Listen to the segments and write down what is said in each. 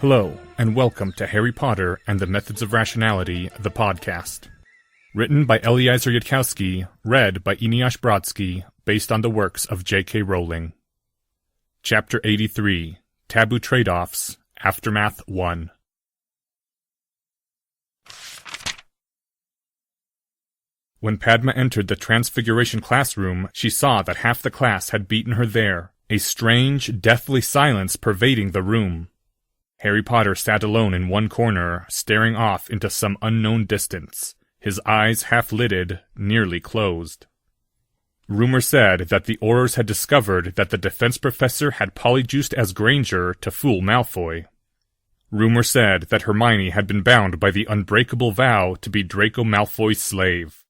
Hello, and welcome to Harry Potter and the Methods of Rationality, the podcast. Written by Eliezer Yudkowsky, read by Eneasz Brodsky, based on the works of J.K. Rowling. Chapter 83, Taboo Trade-Offs, Aftermath 1. When Padma entered the Transfiguration classroom, she saw that half the class had beaten her there, a strange, deathly silence pervading the room. Harry Potter sat alone in one corner, staring off into some unknown distance, his eyes half-lidded, nearly closed. Rumor said that the Aurors had discovered that the defense professor had polyjuiced as Granger to fool Malfoy. Rumor said that Hermione had been bound by the unbreakable vow to be Draco Malfoy's slave.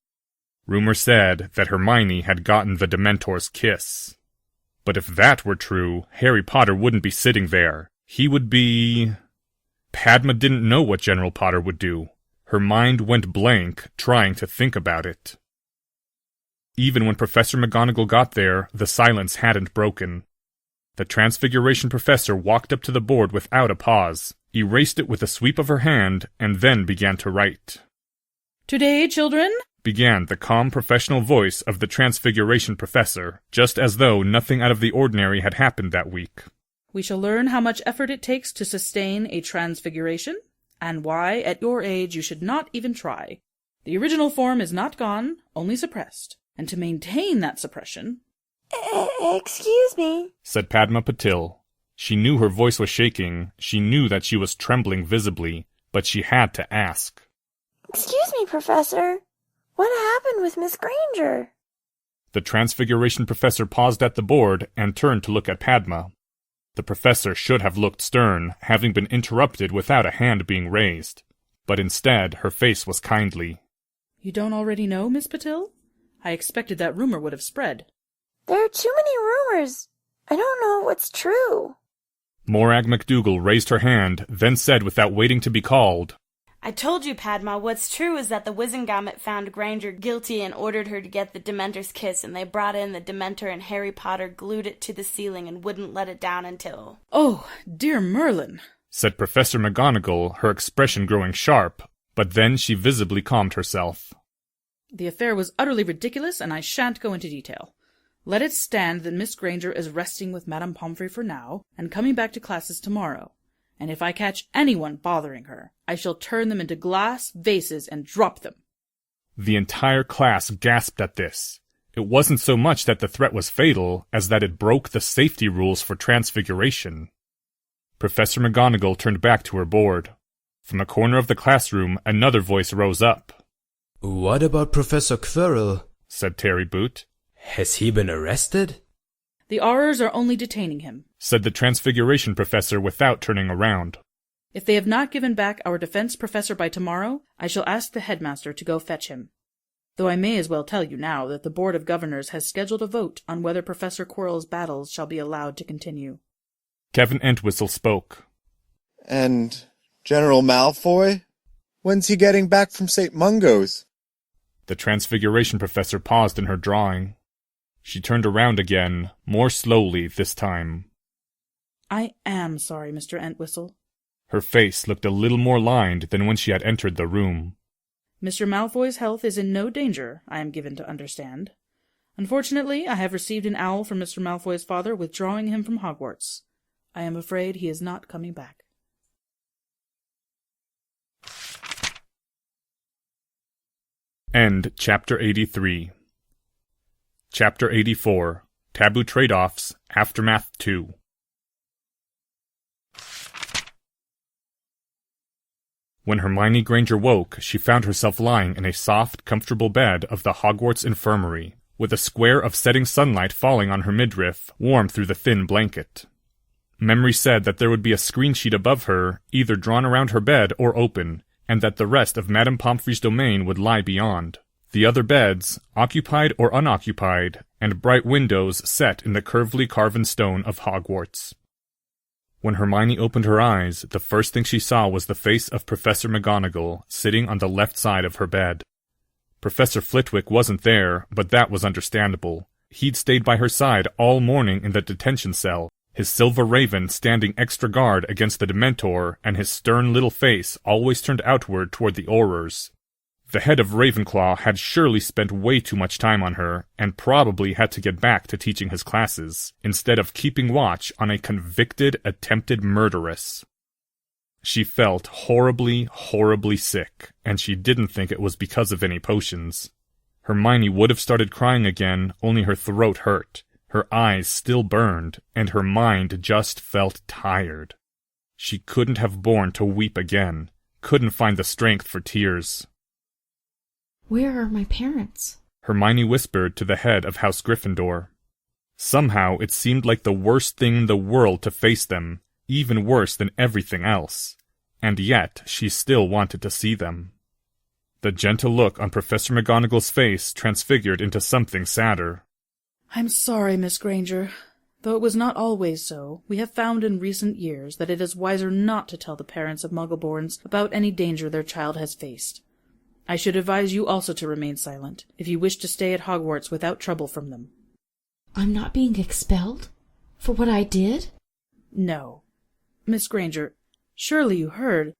Rumor said that Hermione had gotten the Dementor's kiss. But if that were true, Harry Potter wouldn't be sitting there. He would be... Padma didn't know what General Potter would do. Her mind went blank, trying to think about it. Even when Professor McGonagall got there, the silence hadn't broken. The Transfiguration professor walked up to the board without a pause, erased it with a sweep of her hand, and then began to write. "Today, children," began the calm professional voice of the Transfiguration professor, just as though nothing out of the ordinary had happened that week. "we shall learn how much effort it takes to sustain a transfiguration, and why, at your age, you should not even try. The original form is not gone, only suppressed, and to maintain that suppression—" "Excuse me," said Padma Patil. She knew her voice was shaking, she knew that she was trembling visibly, but she had to ask. "Excuse me, Professor. What happened with Miss Granger?" The Transfiguration professor paused at the board and turned to look at Padma. The professor should have looked stern, having been interrupted without a hand being raised. But instead, her face was kindly. "You don't already know, Miss Patil? I expected that rumor would have spread." "There are too many rumors. I don't know what's true." Morag McDougal raised her hand, then said without waiting to be called, "I told you, Padma, what's true is that the Wizengamot found Granger guilty and ordered her to get the Dementor's kiss, and they brought in the Dementor, and Harry Potter glued it to the ceiling and wouldn't let it down until—" "Oh, dear Merlin," said Professor McGonagall, her expression growing sharp, but then she visibly calmed herself. "The affair was utterly ridiculous, and I shan't go into detail. Let it stand that Miss Granger is resting with Madame Pomfrey for now, and coming back to classes tomorrow. And if I catch anyone bothering her, I shall turn them into glass vases and drop them." The entire class gasped at this. It wasn't so much that the threat was fatal, as that it broke the safety rules for Transfiguration. Professor McGonagall turned back to her board. From a corner of the classroom, another voice rose up. "What about Professor Quirrell?" said Terry Boot. "Has he been arrested?" "The Aurors are only detaining him," said the Transfiguration professor without turning around. "If they have not given back our defense professor by tomorrow, I shall ask the headmaster to go fetch him. Though I may as well tell you now that the Board of Governors has scheduled a vote on whether Professor Quirrell's battles shall be allowed to continue." Kevin Entwistle spoke. "And General Malfoy? When's he getting back from St. Mungo's?" The Transfiguration professor paused in her drawing. She turned around again, more slowly this time. "I am sorry, Mr. Entwistle." Her face looked a little more lined than when she had entered the room. "Mr. Malfoy's health is in no danger, I am given to understand. Unfortunately, I have received an owl from Mr. Malfoy's father withdrawing him from Hogwarts. I am afraid he is not coming back." End Chapter 83. Chapter 84, Taboo Trade-Offs, Aftermath 2. When Hermione Granger woke, she found herself lying in a soft, comfortable bed of the Hogwarts infirmary, with a square of setting sunlight falling on her midriff, warm through the thin blanket. Memory said that there would be a screen sheet above her, either drawn around her bed or open, and that the rest of Madame Pomfrey's domain would lie beyond. The other beds, occupied or unoccupied, and bright windows set in the curvily carven stone of Hogwarts. When Hermione opened her eyes, the first thing she saw was the face of Professor McGonagall, sitting on the left side of her bed. Professor Flitwick wasn't there, but that was understandable. He'd stayed by her side all morning in the detention cell, his silver raven standing extra guard against the Dementor, and his stern little face always turned outward toward the Aurors. The head of Ravenclaw had surely spent way too much time on her, and probably had to get back to teaching his classes, instead of keeping watch on a convicted, attempted murderess. She felt horribly, horribly sick, and she didn't think it was because of any potions. Hermione would have started crying again, only her throat hurt, her eyes still burned, and her mind just felt tired. She couldn't have borne to weep again, couldn't find the strength for tears. "Where are my parents?" Hermione whispered to the head of House Gryffindor. Somehow it seemed like the worst thing in the world to face them, even worse than everything else, and yet she still wanted to see them. The gentle look on Professor McGonagall's face transfigured into something sadder. "I'm sorry, Miss Granger. Though it was not always so, we have found in recent years that it is wiser not to tell the parents of Muggleborns about any danger their child has faced. I should advise you also to remain silent, if you wish to stay at Hogwarts without trouble from them." "I'm not being expelled? For what I did?" "No. Miss Granger, surely you heard,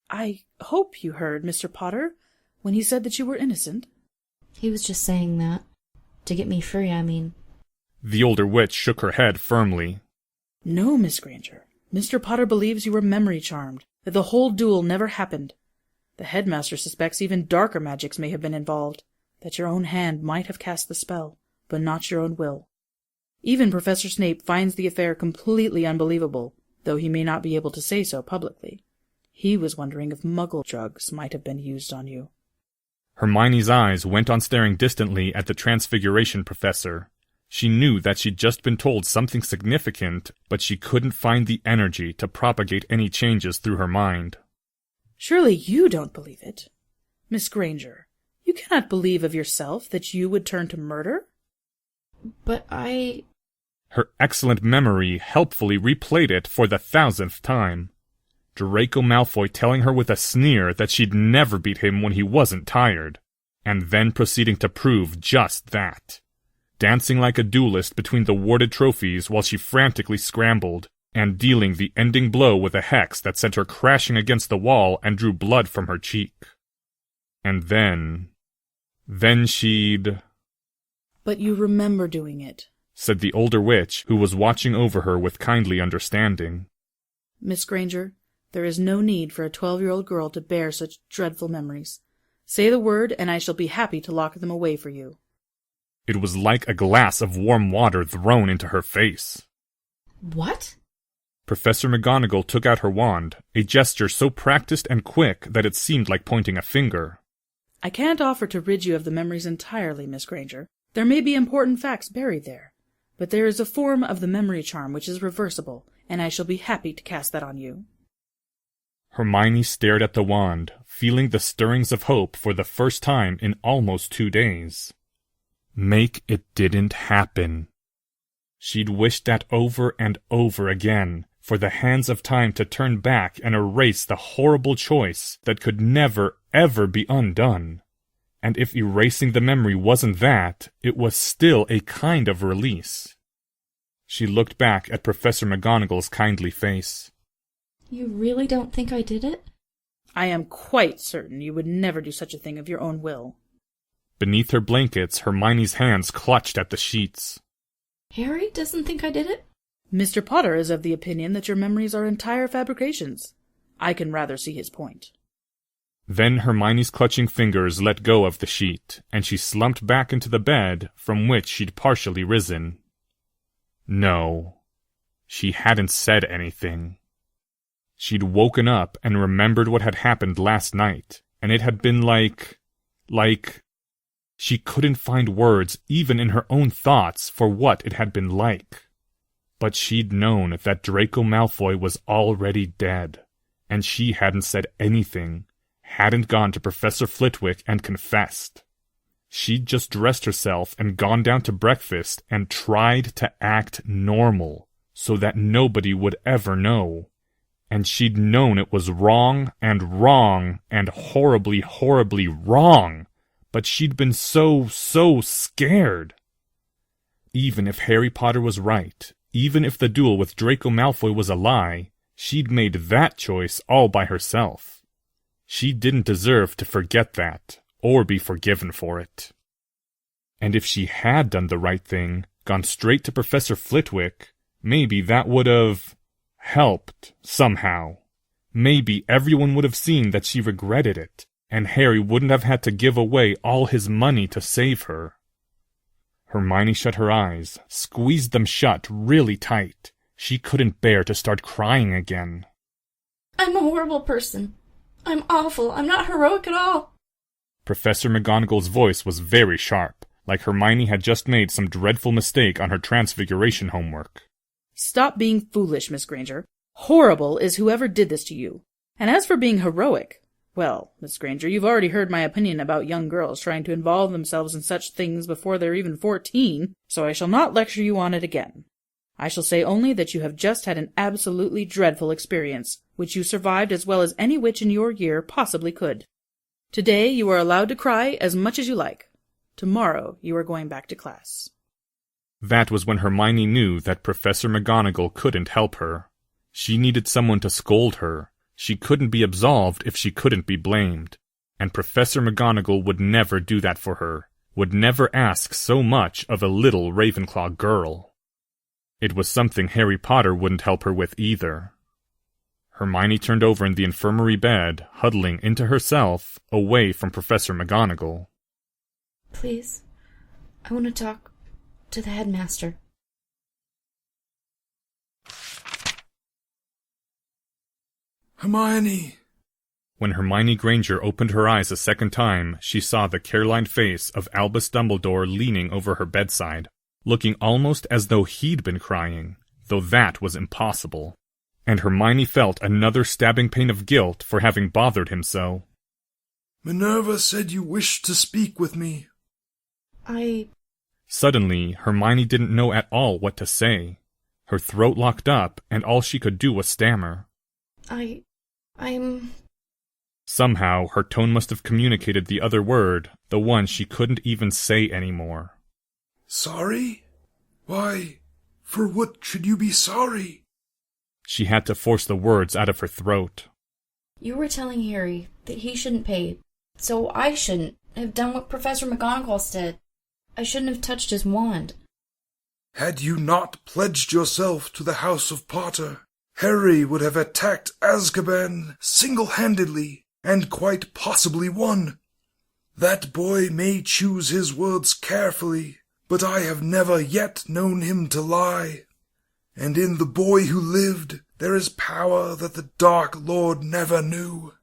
I hope you heard, Mr. Potter, when he said that you were innocent?" "He was just saying that. To get me free, I mean." The older witch shook her head firmly. "No, Miss Granger. Mr. Potter believes you were memory-charmed, that the whole duel never happened. The headmaster suspects even darker magics may have been involved, that your own hand might have cast the spell, but not your own will. Even Professor Snape finds the affair completely unbelievable, though he may not be able to say so publicly. He was wondering if Muggle drugs might have been used on you." Hermione's eyes went on staring distantly at the Transfiguration Professor. She knew that she'd just been told something significant, but she couldn't find the energy to propagate any changes through her mind. "Surely you don't believe it. Miss Granger, you cannot believe of yourself that you would turn to murder?" "But Her excellent memory helpfully replayed it for the 1,000th time. Draco Malfoy telling her with a sneer that she'd never beat him when he wasn't tired, and then proceeding to prove just that. Dancing like a duelist between the warded trophies while she frantically scrambled, and dealing the ending blow with a hex that sent her crashing against the wall and drew blood from her cheek. And then she'd... "But you remember doing it," said the older witch, who was watching over her with kindly understanding. "Miss Granger, there is no need for a 12-year-old girl to bear such dreadful memories. Say the word, and I shall be happy to lock them away for you." It was like a glass of warm water thrown into her face. "What?" Professor McGonagall took out her wand, a gesture so practiced and quick that it seemed like pointing a finger. "I can't offer to rid you of the memories entirely, Miss Granger. There may be important facts buried there. But there is a form of the memory charm which is reversible, and I shall be happy to cast that on you." Hermione stared at the wand, feeling the stirrings of hope for the first time in almost 2 days. Make it didn't happen. She'd wished that over and over again, for the hands of time to turn back and erase the horrible choice that could never, ever be undone. And if erasing the memory wasn't that, it was still a kind of release. She looked back at Professor McGonagall's kindly face. "You really don't think I did it?" "I am quite certain you would never do such a thing of your own will." Beneath her blankets, Hermione's hands clutched at the sheets. "Harry doesn't think I did it?" "Mr. Potter is of the opinion that your memories are entire fabrications. I can rather see his point." Then Hermione's clutching fingers let go of the sheet, and she slumped back into the bed from which she'd partially risen. No, she hadn't said anything. She'd woken up and remembered what had happened last night, and it had been like... She couldn't find words even in her own thoughts for what it had been like. But she'd known that Draco Malfoy was already dead, and she hadn't said anything, hadn't gone to Professor Flitwick and confessed. She'd just dressed herself and gone down to breakfast and tried to act normal, so that nobody would ever know. And she'd known it was wrong and horribly, horribly wrong, but she'd been so scared. Even if Harry Potter was right, Even if the duel with Draco Malfoy was a lie, she'd made that choice all by herself. She didn't deserve to forget that, or be forgiven for it. And if she had done the right thing, gone straight to Professor Flitwick, maybe that would have helped somehow. Maybe everyone would have seen that she regretted it, and Harry wouldn't have had to give away all his money to save her. Hermione shut her eyes, squeezed them shut really tight. She couldn't bear to start crying again. I'm a horrible person. I'm awful. I'm not heroic at all. Professor McGonagall's voice was very sharp, like Hermione had just made some dreadful mistake on her Transfiguration homework. Stop being foolish, Miss Granger. Horrible is whoever did this to you. And as for being heroic, well, Miss Granger, you've already heard my opinion about young girls trying to involve themselves in such things before they're even 14, so I shall not lecture you on it again. I shall say only that you have just had an absolutely dreadful experience, which you survived as well as any witch in your year possibly could. Today you are allowed to cry as much as you like. Tomorrow you are going back to class. That was when Hermione knew that Professor McGonagall couldn't help her. She needed someone to scold her. She couldn't be absolved if she couldn't be blamed. And Professor McGonagall would never do that for her, would never ask so much of a little Ravenclaw girl. It was something Harry Potter wouldn't help her with either. Hermione turned over in the infirmary bed, huddling into herself, away from Professor McGonagall. Please, I want to talk to the headmaster. Hermione! When Hermione Granger opened her eyes a second time, she saw the care-lined face of Albus Dumbledore leaning over her bedside, looking almost as though he'd been crying, though that was impossible. And Hermione felt another stabbing pain of guilt for having bothered him so. Minerva said you wished to speak with me. Suddenly, Hermione didn't know at all what to say. Her throat locked up, and all she could do was stammer. I'm... Somehow, her tone must have communicated the other word, the one she couldn't even say anymore. Sorry? Why, for what should you be sorry? She had to force the words out of her throat. You were telling Harry that he shouldn't pay, so I shouldn't have done what Professor McGonagall said. I shouldn't have touched his wand. Had you not pledged yourself to the House of Potter, Harry would have attacked Azkaban single-handedly, and quite possibly won. That boy may choose his words carefully, but I have never yet known him to lie. And in the boy who lived, there is power that the Dark Lord never knew.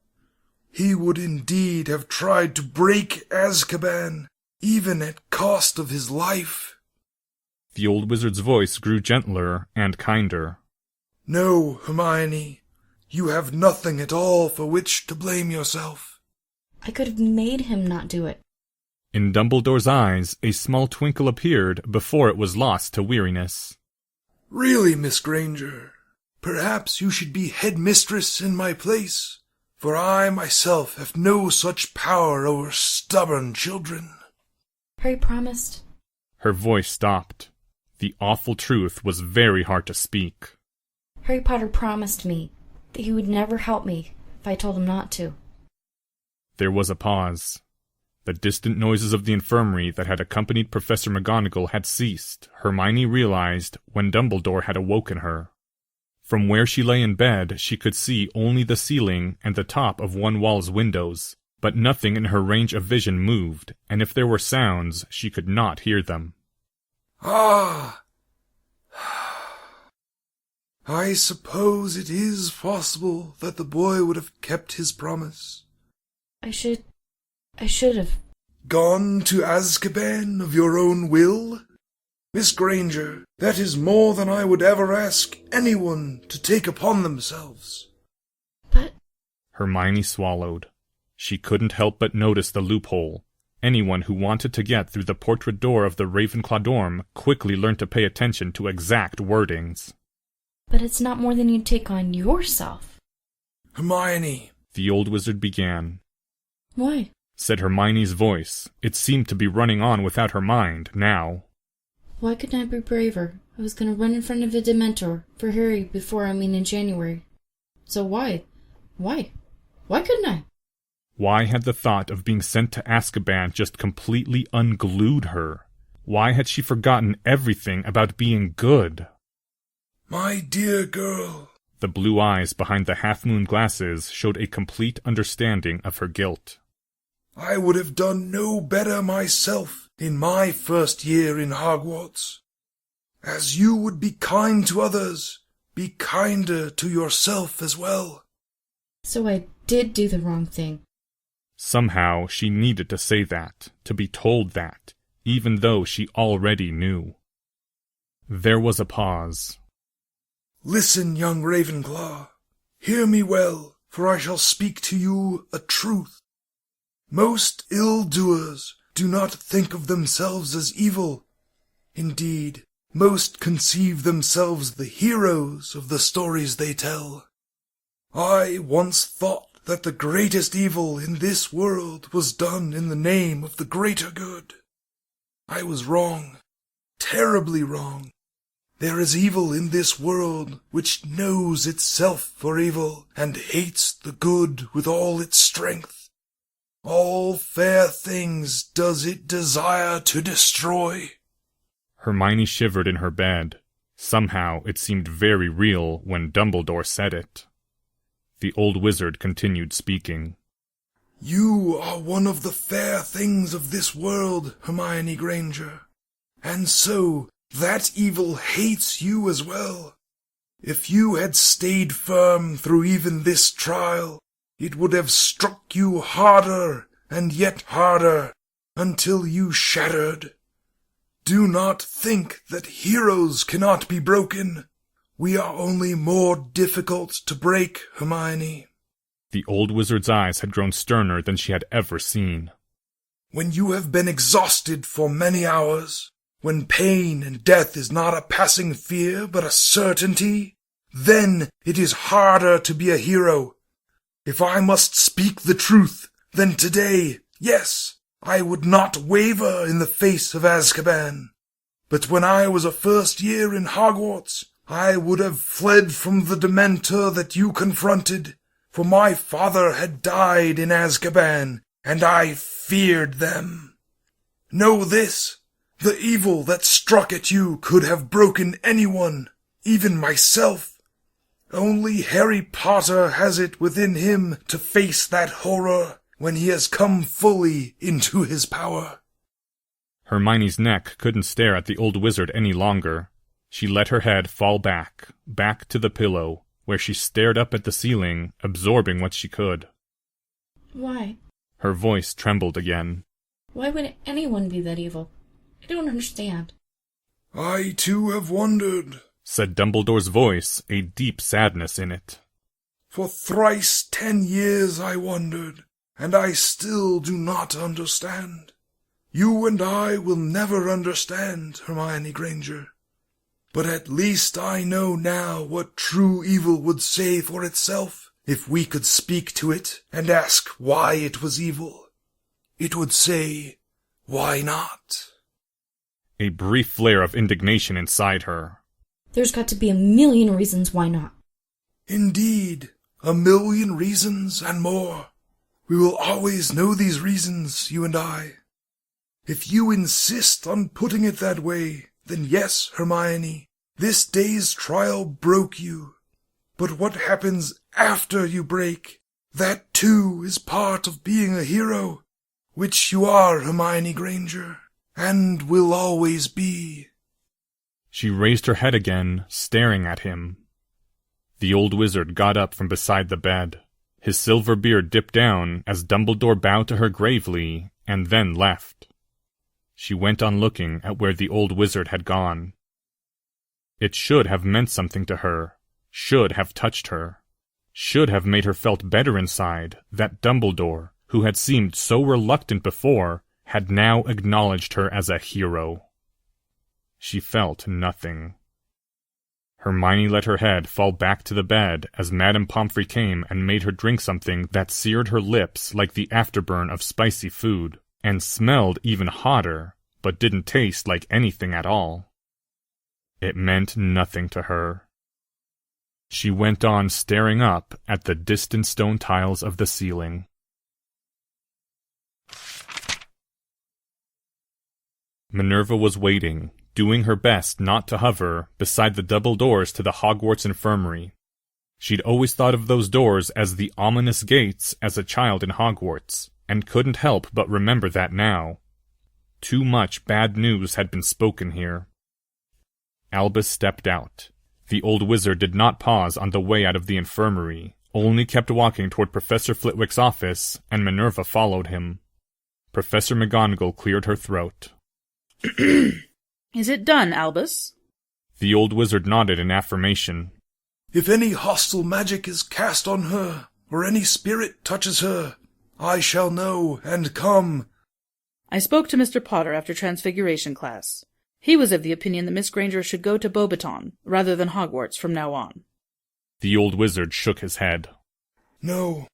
He would indeed have tried to break Azkaban, even at cost of his life. The old wizard's voice grew gentler and kinder. No, Hermione, you have nothing at all for which to blame yourself. I could have made him not do it. In Dumbledore's eyes, a small twinkle appeared before it was lost to weariness. Really, Miss Granger, perhaps you should be headmistress in my place, for I myself have no such power over stubborn children. Harry promised. Her voice stopped. The awful truth was very hard to speak. Harry Potter promised me that he would never help me if I told him not to. There was a pause. The distant noises of the infirmary that had accompanied Professor McGonagall had ceased, Hermione realized, when Dumbledore had awoken her. From where she lay in bed, she could see only the ceiling and the top of one wall's windows, but nothing in her range of vision moved, and if there were sounds, she could not hear them. Ah! I suppose it is possible that the boy would have kept his promise. I should have. Gone to Azkaban of your own will? Miss Granger, that is more than I would ever ask anyone to take upon themselves. But... Hermione swallowed. She couldn't help but notice the loophole. Anyone who wanted to get through the portrait door of the Ravenclaw dorm quickly learned to pay attention to exact wordings. But it's not more than you'd take on yourself. Hermione, the old wizard began. Why? Said Hermione's voice. It seemed to be running on without her mind, now. Why couldn't I be braver I was gonna run in front of a Dementor for Harry before in January. So why? Why couldn't I? Why had the thought of being sent to Azkaban just completely unglued her? Why had she forgotten everything about being good? My dear girl. The blue eyes behind the half-moon glasses showed a complete understanding of her guilt. I would have done no better myself in my first year in Hogwarts. As you would be kind to others, be kinder to yourself as well. So I did do the wrong thing. Somehow she needed to say that, to be told that, even though she already knew. There was a pause. Listen, young Ravenclaw. Hear me well, for I shall speak to you a truth. Most ill-doers do not think of themselves as evil. Indeed, most conceive themselves the heroes of the stories they tell. I once thought that the greatest evil in this world was done in the name of the greater good. I was wrong, terribly wrong. There is evil in this world which knows itself for evil and hates the good with all its strength. All fair things does it desire to destroy. Hermione shivered in her bed. Somehow it seemed very real when Dumbledore said it. The old wizard continued speaking. You are one of the fair things of this world, Hermione Granger. And so, that evil hates you as well. If you had stayed firm through even this trial, it would have struck you harder and yet harder until you shattered. Do not think that heroes cannot be broken. We are only more difficult to break, Hermione. The old wizard's eyes had grown sterner than she had ever seen. When you have been exhausted for many hours, when pain and death is not a passing fear but a certainty, then it is harder to be a hero. If I must speak the truth, then today, yes, I would not waver in the face of Azkaban. But when I was a first year in Hogwarts, I would have fled from the Dementor that you confronted, for my father had died in Azkaban, and I feared them. Know this, the evil that struck at you could have broken anyone, even myself. Only Harry Potter has it within him to face that horror when he has come fully into his power. Hermione's neck couldn't stare at the old wizard any longer. She let her head fall back to the pillow, where she stared up at the ceiling, absorbing what she could. Why? Her voice trembled again. Why would anyone be that evil? I don't understand. I too have wondered, said Dumbledore's voice, a deep sadness in it. For thrice 10 years I wondered, and I still do not understand. You and I will never understand, Hermione Granger. But at least I know now what true evil would say for itself if we could speak to it and ask why it was evil. It would say, why not? A brief flare of indignation inside her. There's got to be a million reasons why not. Indeed, a million reasons and more. We will always know these reasons, you and I. If you insist on putting it that way, then yes, Hermione, this day's trial broke you. But what happens after you break? That too is part of being a hero, which you are, Hermione Granger, and will always be. She raised her head again, staring at him. The old wizard got up from beside the bed. His silver beard dipped down as Dumbledore bowed to her gravely, and then left. She went on looking at where the old wizard had gone. It should have meant something to her, should have touched her, should have made her felt better inside that Dumbledore, who had seemed so reluctant before, had now acknowledged her as a hero. She felt nothing. Hermione let her head fall back to the bed as Madame Pomfrey came and made her drink something that seared her lips like the afterburn of spicy food, and smelled even hotter, but didn't taste like anything at all. It meant nothing to her. She went on staring up at the distant stone tiles of the ceiling. Minerva was waiting, doing her best not to hover, beside the double doors to the Hogwarts infirmary. She'd always thought of those doors as the ominous gates as a child in Hogwarts, and couldn't help but remember that now. Too much bad news had been spoken here. Albus stepped out. The old wizard did not pause on the way out of the infirmary, only kept walking toward Professor Flitwick's office, and Minerva followed him. Professor McGonagall cleared her throat. Is it done, Albus? The old wizard nodded in affirmation. If any hostile magic is cast on her, or any spirit touches her, I shall know and come. I spoke to Mr. Potter after Transfiguration class. He was of the opinion that Miss Granger should go to Beauxbaton, rather than Hogwarts, from now on. The old wizard shook his head. No.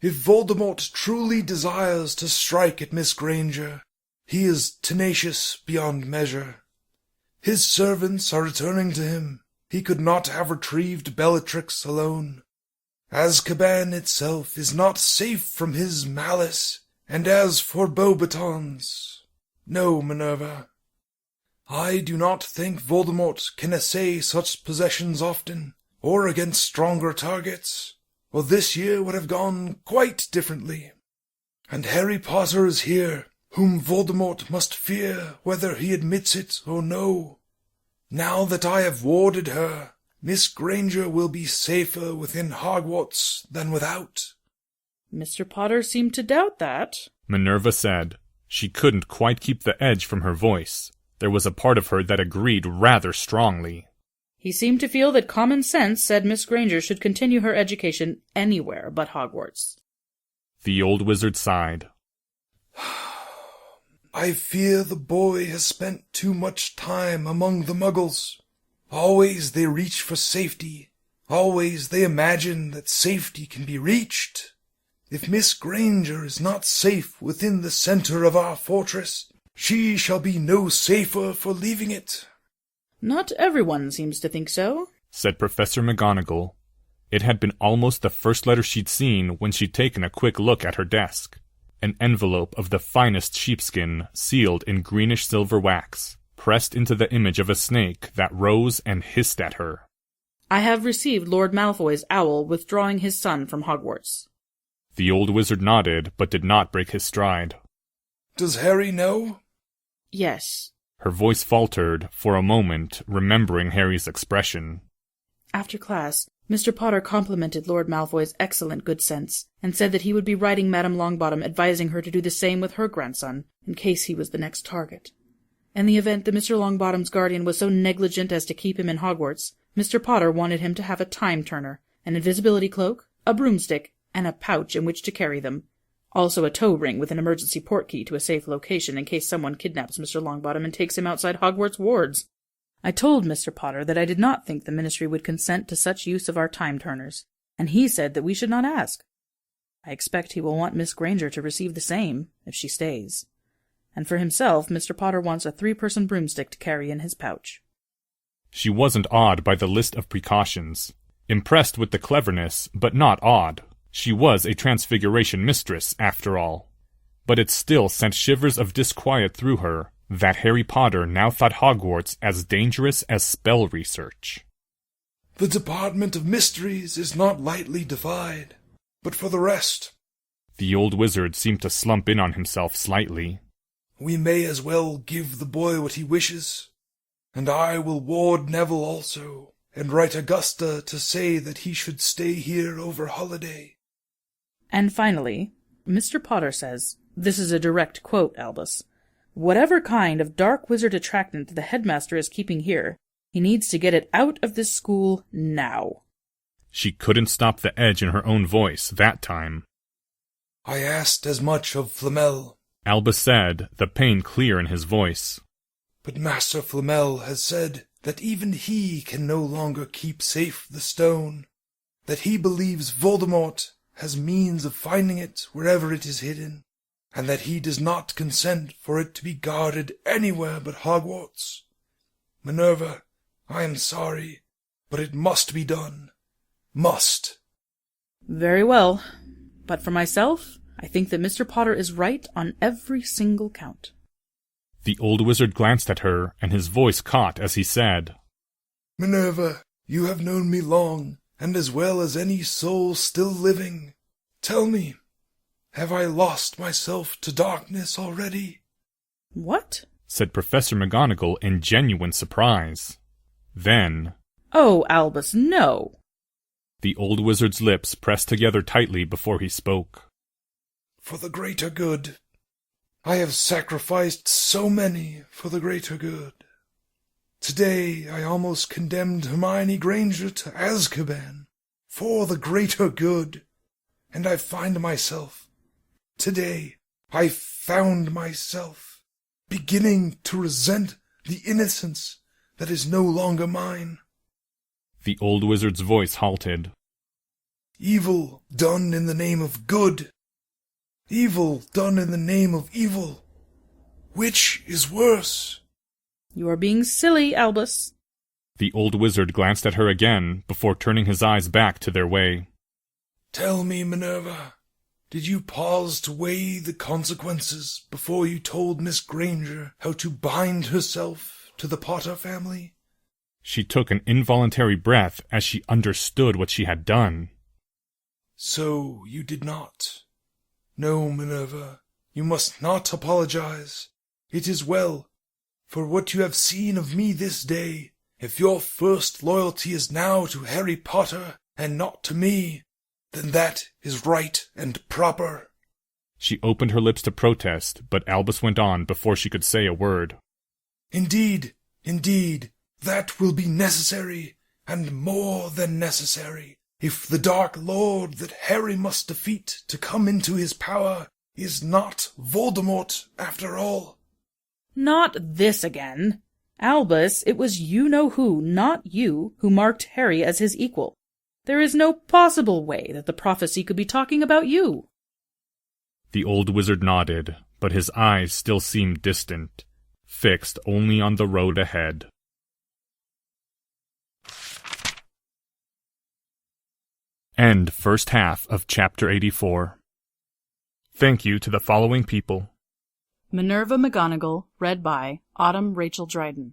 If Voldemort truly desires to strike at Miss Granger, he is tenacious beyond measure. His servants are returning to him. He could not have retrieved Bellatrix alone. Azkaban itself is not safe from his malice, and as for Beauxbatons, no, Minerva. I do not think Voldemort can essay such possessions often, or against stronger targets, or this year would have gone quite differently. And Harry Potter is here, whom Voldemort must fear whether he admits it or no. Now that I have warded her, Miss Granger will be safer within Hogwarts than without. Mr. Potter seemed to doubt that, Minerva said. She couldn't quite keep the edge from her voice. There was a part of her that agreed rather strongly. He seemed to feel that common sense said Miss Granger should continue her education anywhere but Hogwarts. The old wizard sighed. I fear the boy has spent too much time among the Muggles. Always they reach for safety. Always they imagine that safety can be reached. If Miss Granger is not safe within the center of our fortress, she shall be no safer for leaving it. Not everyone seems to think so, said Professor McGonagall. It had been almost the first letter she'd seen when she'd taken a quick look at her desk. An envelope of the finest sheepskin, sealed in greenish-silver wax, pressed into the image of a snake that rose and hissed at her. I have received Lord Malfoy's owl withdrawing his son from Hogwarts. The old wizard nodded, but did not break his stride. Does Harry know? Yes. Her voice faltered, for a moment, remembering Harry's expression. After class, Mr. Potter complimented Lord Malfoy's excellent good sense, and said that he would be writing Madame Longbottom advising her to do the same with her grandson, in case he was the next target. In the event that Mr. Longbottom's guardian was so negligent as to keep him in Hogwarts, Mr. Potter wanted him to have a time-turner, an invisibility cloak, a broomstick, and a pouch in which to carry them. Also a tow ring with an emergency portkey to a safe location in case someone kidnaps Mr. Longbottom and takes him outside Hogwarts wards. I told Mr. Potter that I did not think the Ministry would consent to such use of our time-turners, and he said that we should not ask. I expect he will want Miss Granger to receive the same, if she stays. And for himself, Mr. Potter wants a 3-person broomstick to carry in his pouch. She wasn't awed by the list of precautions. Impressed with the cleverness, but not awed. She was a Transfiguration mistress, after all. But it still sent shivers of disquiet through her, that Harry Potter now thought Hogwarts as dangerous as spell research. The Department of Mysteries is not lightly defied. But for the rest... The old wizard seemed to slump in on himself slightly. We may as well give the boy what he wishes. And I will ward Neville also, and write Augusta to say that he should stay here over holiday. And finally, Mr. Potter says, this is a direct quote, Albus, whatever kind of dark wizard attractant the headmaster is keeping here, he needs to get it out of this school now. She couldn't stop the edge in her own voice that time. I asked as much of Flamel, Albus said, the pain clear in his voice. But Master Flamel has said that even he can no longer keep safe the stone, that he believes Voldemort has means of finding it wherever it is hidden, and that he does not consent for it to be guarded anywhere but Hogwarts. Minerva, I am sorry, but it must be done. Must. Very well. But for myself, I think that Mr. Potter is right on every single count. The old wizard glanced at her, and his voice caught as he said, Minerva, you have known me long, and as well as any soul still living. Tell me, have I lost myself to darkness already? What? Said Professor McGonagall in genuine surprise. Then, Oh, Albus, no. The old wizard's lips pressed together tightly before he spoke. For the greater good. I have sacrificed so many for the greater good. Today I almost condemned Hermione Granger to Azkaban for the greater good. And I find myself, today I found myself, beginning to resent the innocence that is no longer mine. The old wizard's voice halted. Evil done in the name of good. Evil done in the name of evil. Which is worse? You are being silly, Albus. The old wizard glanced at her again before turning his eyes back to their way. Tell me, Minerva, did you pause to weigh the consequences before you told Miss Granger how to bind herself to the Potter family? She took an involuntary breath as she understood what she had done. So you did not. No, Minerva, you must not apologize. It is well, for what you have seen of me this day, if your first loyalty is now to Harry Potter and not to me, then that is right and proper. She opened her lips to protest, but Albus went on before she could say a word. Indeed, that will be necessary, and more than necessary, if the Dark Lord that Harry must defeat to come into his power is not Voldemort after all. Not this again. Albus, it was you-know-who, not you, who marked Harry as his equal. There is no possible way that the prophecy could be talking about you. The old wizard nodded, but his eyes still seemed distant, fixed only on the road ahead. End first half of Chapter 84. Thank you to the following people. Minerva McGonagall, read by Autumn Rachel Dryden.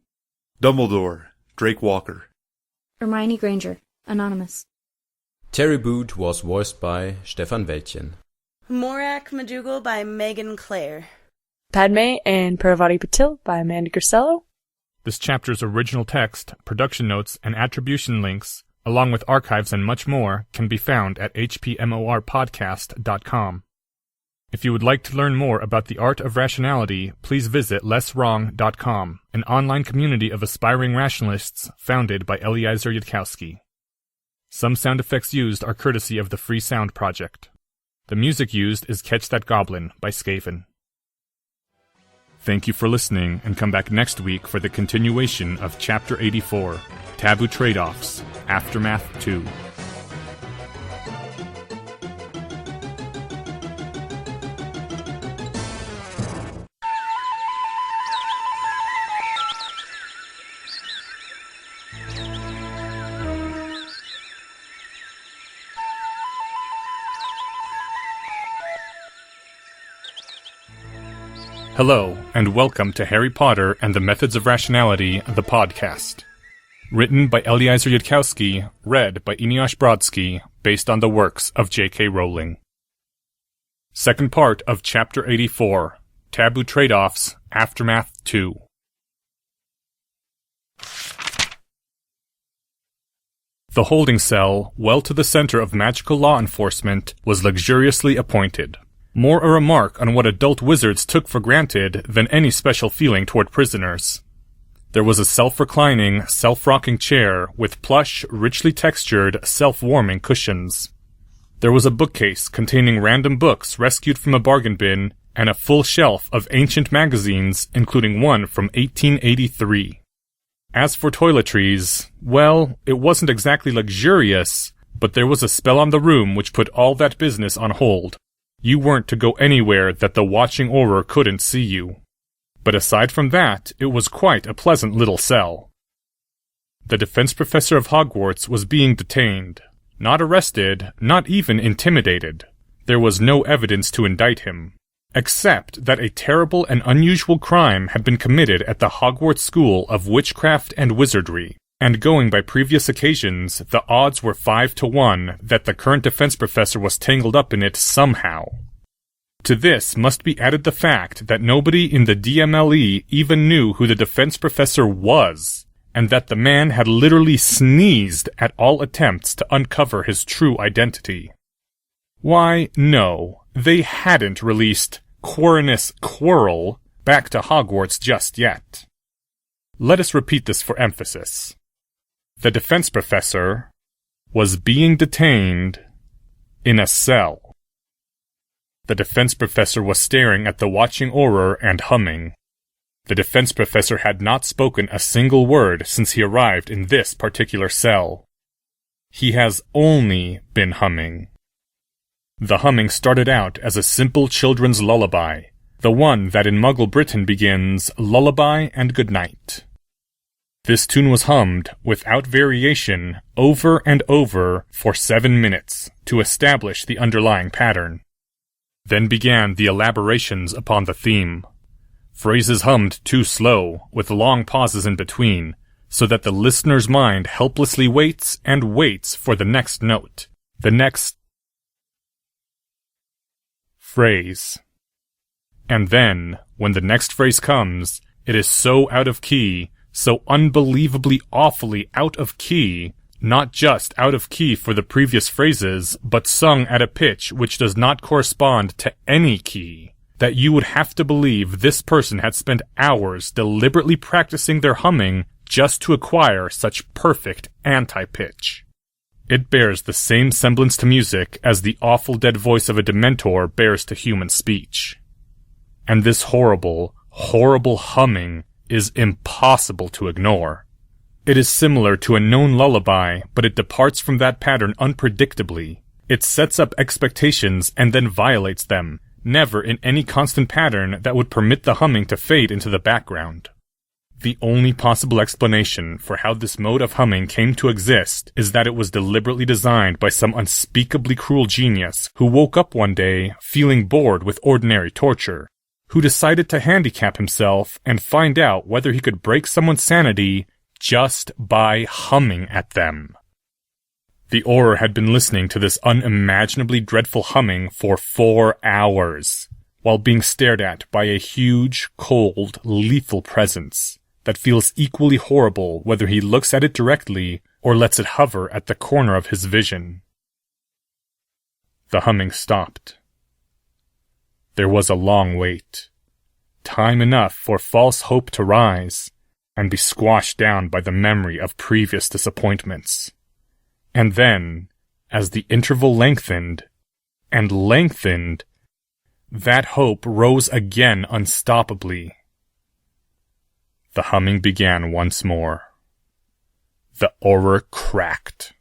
Dumbledore, Drake Walker. Hermione Granger, Anonymous. Terry Boot was voiced by Stefan Wäldchen. Morak McDougal by Megan Clare. Padme and Parvati Patil by Amanda Grisello. This chapter's original text, production notes, and attribution links, along with archives and much more, can be found at hpmorpodcast.com. If you would like to learn more about the art of rationality, please visit lesswrong.com, an online community of aspiring rationalists founded by Eliezer Yudkowsky. Some sound effects used are courtesy of the Free Sound Project. The music used is Catch That Goblin by Skaven. Thank you for listening, and come back next week for the continuation of Chapter 84, Taboo Trade-Offs, Aftermath 2. Hello, and welcome to Harry Potter and the Methods of Rationality, the podcast. Written by Eliezer Yudkowsky, read by Eneasz Brodsky, based on the works of J.K. Rowling. Second part of Chapter 84, Taboo Trade-Offs, Aftermath 2. The holding cell, well to the center of magical law enforcement, was luxuriously appointed. More a remark on what adult wizards took for granted than any special feeling toward prisoners. There was a self-reclining, self-rocking chair with plush, richly textured, self-warming cushions. There was a bookcase containing random books rescued from a bargain bin and a full shelf of ancient magazines, including one from 1883. As for toiletries, well, it wasn't exactly luxurious, but there was a spell on the room which put all that business on hold. You weren't to go anywhere that the watching Auror couldn't see you. But aside from that, it was quite a pleasant little cell. The defense professor of Hogwarts was being detained. Not arrested, not even intimidated. There was no evidence to indict him, except that a terrible and unusual crime had been committed at the Hogwarts School of Witchcraft and Wizardry, and going by previous occasions, the odds were 5-1 that the current defense professor was tangled up in it somehow. To this must be added the fact that nobody in the DMLE even knew who the defense professor was, and that the man had literally sneezed at all attempts to uncover his true identity. Why, no, they hadn't released Quirinus Quirrell back to Hogwarts just yet. Let us repeat this for emphasis. The defense professor was being detained in a cell. The defense professor was staring at the watching Auror and humming. The defense professor had not spoken a single word since he arrived in this particular cell. He has only been humming. The humming started out as a simple children's lullaby, the one that in Muggle Britain begins, "Lullaby and Good Night." This tune was hummed, without variation, over and over for 7 minutes, to establish the underlying pattern. Then began the elaborations upon the theme. Phrases hummed too slow, with long pauses in between, so that the listener's mind helplessly waits and waits for the next note, the next phrase. And then, when the next phrase comes, it is so out of key, so unbelievably awfully out of key, not just out of key for the previous phrases, but sung at a pitch which does not correspond to any key, that you would have to believe this person had spent hours deliberately practicing their humming just to acquire such perfect anti-pitch. It bears the same semblance to music as the awful dead voice of a Dementor bears to human speech. And this horrible, horrible humming is impossible to ignore. It is similar to a known lullaby, but it departs from that pattern unpredictably. It sets up expectations and then violates them, never in any constant pattern that would permit the humming to fade into the background. The only possible explanation for how this mode of humming came to exist is that it was deliberately designed by some unspeakably cruel genius who woke up one day feeling bored with ordinary torture, who decided to handicap himself and find out whether he could break someone's sanity just by humming at them. The Auror had been listening to this unimaginably dreadful humming for 4 hours, while being stared at by a huge, cold, lethal presence that feels equally horrible whether he looks at it directly or lets it hover at the corner of his vision. The humming stopped. There was a long wait, time enough for false hope to rise and be squashed down by the memory of previous disappointments. And then, as the interval lengthened and lengthened, that hope rose again unstoppably. The humming began once more. The Auror cracked.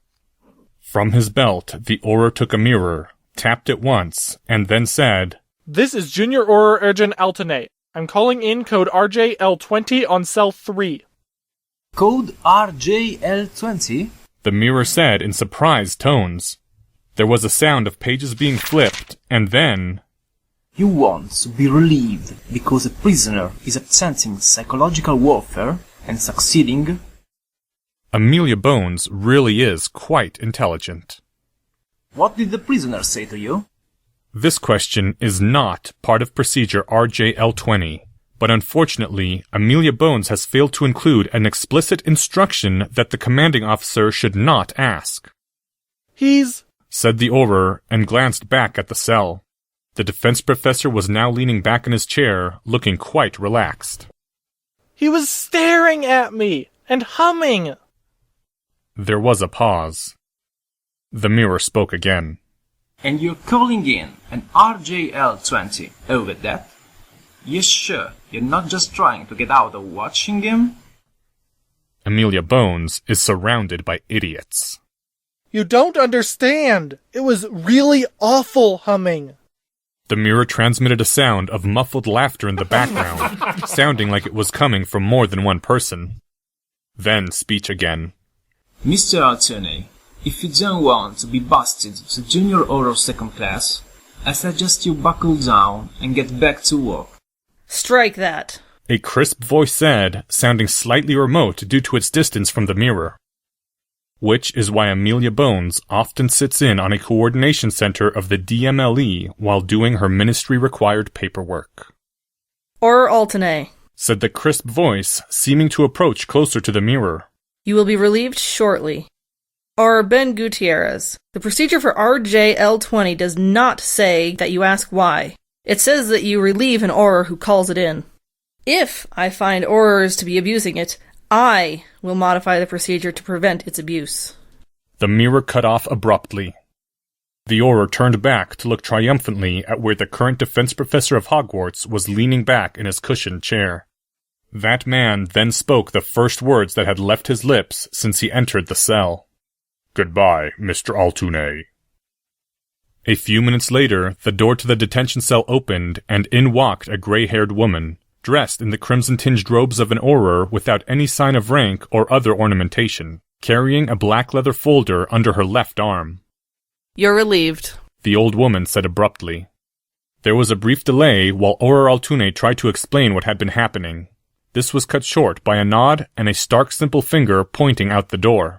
From his belt, the Auror took a mirror, tapped it once, and then said, "This is Junior Auror Urgent Alternate. I'm calling in code RJL20 on cell 3. Code RJL20? The mirror said in surprised tones. There was a sound of pages being flipped, and then... You want to be relieved because a prisoner is attempting psychological warfare and succeeding? Amelia Bones really is quite intelligent. What did the prisoner say to you? This question is not part of procedure RJL20, but unfortunately, Amelia Bones has failed to include an explicit instruction that the commanding officer should not ask. He's... said the Auror, and glanced back at the cell. The defense professor was now leaning back in his chair, looking quite relaxed. He was staring at me, and humming. There was a pause. The mirror spoke again. And you're calling in an RJL20 over that? You sure you're not just trying to get out of watching him? Amelia Bones is surrounded by idiots. You don't understand. It was really awful humming. The mirror transmitted a sound of muffled laughter in the background, sounding like it was coming from more than one person. Then speech again. Mr. Alternate, if you don't want to be busted to junior oral second class, I suggest you buckle down and get back to work. Strike that, a crisp voice said, sounding slightly remote due to its distance from the mirror. Which is why Amelia Bones often sits in on a coordination center of the DMLE while doing her ministry-required paperwork. Or Alternate, said the crisp voice, seeming to approach closer to the mirror. You will be relieved shortly. Or Ben Gutierrez, the procedure for RJL20 does not say that you ask why. It says that you relieve an Auror who calls it in. If I find Aurors to be abusing it, I will modify the procedure to prevent its abuse. The mirror cut off abruptly. The Auror turned back to look triumphantly at where the current defense professor of Hogwarts was leaning back in his cushioned chair. That man then spoke the first words that had left his lips since he entered the cell. "Goodbye, Mr. Altounay." A few minutes later, the door to the detention cell opened, and in walked a gray-haired woman, dressed in the crimson-tinged robes of an Auror without any sign of rank or other ornamentation, carrying a black leather folder under her left arm. You're relieved, the old woman said abruptly. There was a brief delay while Auror Altounay tried to explain what had been happening. This was cut short by a nod and a stark simple finger pointing out the door.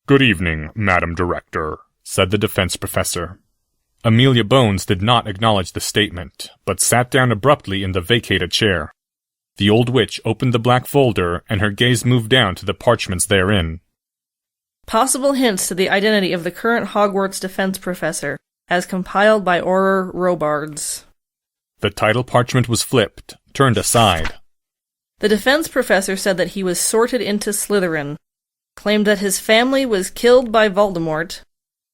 "Good evening, Madam Director," said the defense professor. Amelia Bones did not acknowledge the statement, but sat down abruptly in the vacated chair. The old witch opened the black folder, and her gaze moved down to the parchments therein. Possible hints to the identity of the current Hogwarts defense professor, as compiled by Auror Robards. The title parchment was flipped, turned aside. The defense professor said that he was sorted into Slytherin, claimed that his family was killed by Voldemort,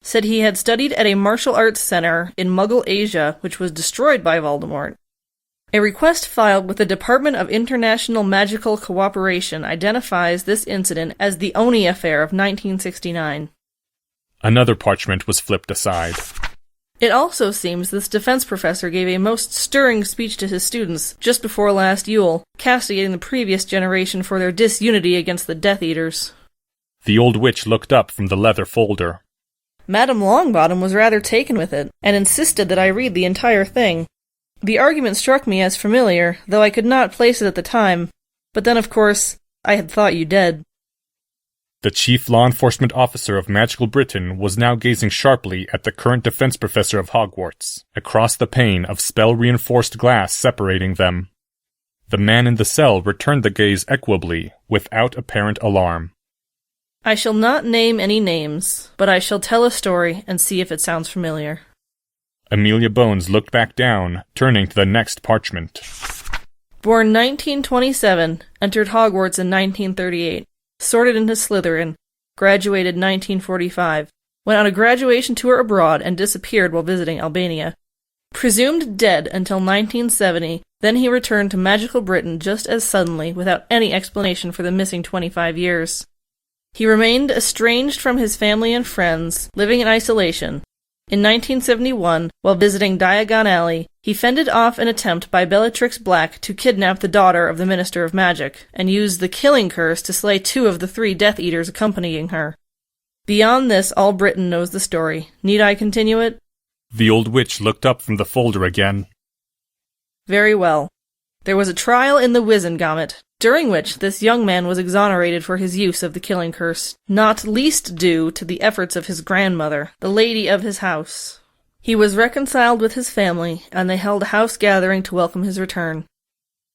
said he had studied at a martial arts center in Muggle Asia, which was destroyed by Voldemort. A request filed with the Department of International Magical Cooperation identifies this incident as the Oni Affair of 1969. Another parchment was flipped aside. It also seems this defense professor gave a most stirring speech to his students just before last Yule, castigating the previous generation for their disunity against the Death Eaters. The old witch looked up from the leather folder. Madame Longbottom was rather taken with it, and insisted that I read the entire thing. The argument struck me as familiar, though I could not place it at the time, but then, of course, I had thought you dead. The chief law enforcement officer of Magical Britain was now gazing sharply at the current defense professor of Hogwarts, across the pane of spell-reinforced glass separating them. The man in the cell returned the gaze equably, without apparent alarm. I shall not name any names, but I shall tell a story and see if it sounds familiar. Amelia Bones looked back down, turning to the next parchment. Born 1927, entered Hogwarts in 1938, sorted into Slytherin, graduated 1945, went on a graduation tour abroad and disappeared while visiting Albania. Presumed dead until 1970, then he returned to magical Britain just as suddenly without any explanation for the missing 25 years. He remained estranged from his family and friends, living in isolation. In 1971, while visiting Diagon Alley, he fended off an attempt by Bellatrix Black to kidnap the daughter of the Minister of Magic, and used the killing curse to slay 2 of the 3 Death Eaters accompanying her. Beyond this, all Britain knows the story. Need I continue it? The old witch looked up from the folder again. Very well. There was a trial in the Wizengamot, during which this young man was exonerated for his use of the killing curse, not least due to the efforts of his grandmother, the lady of his house. He was reconciled with his family, and they held a house gathering to welcome his return.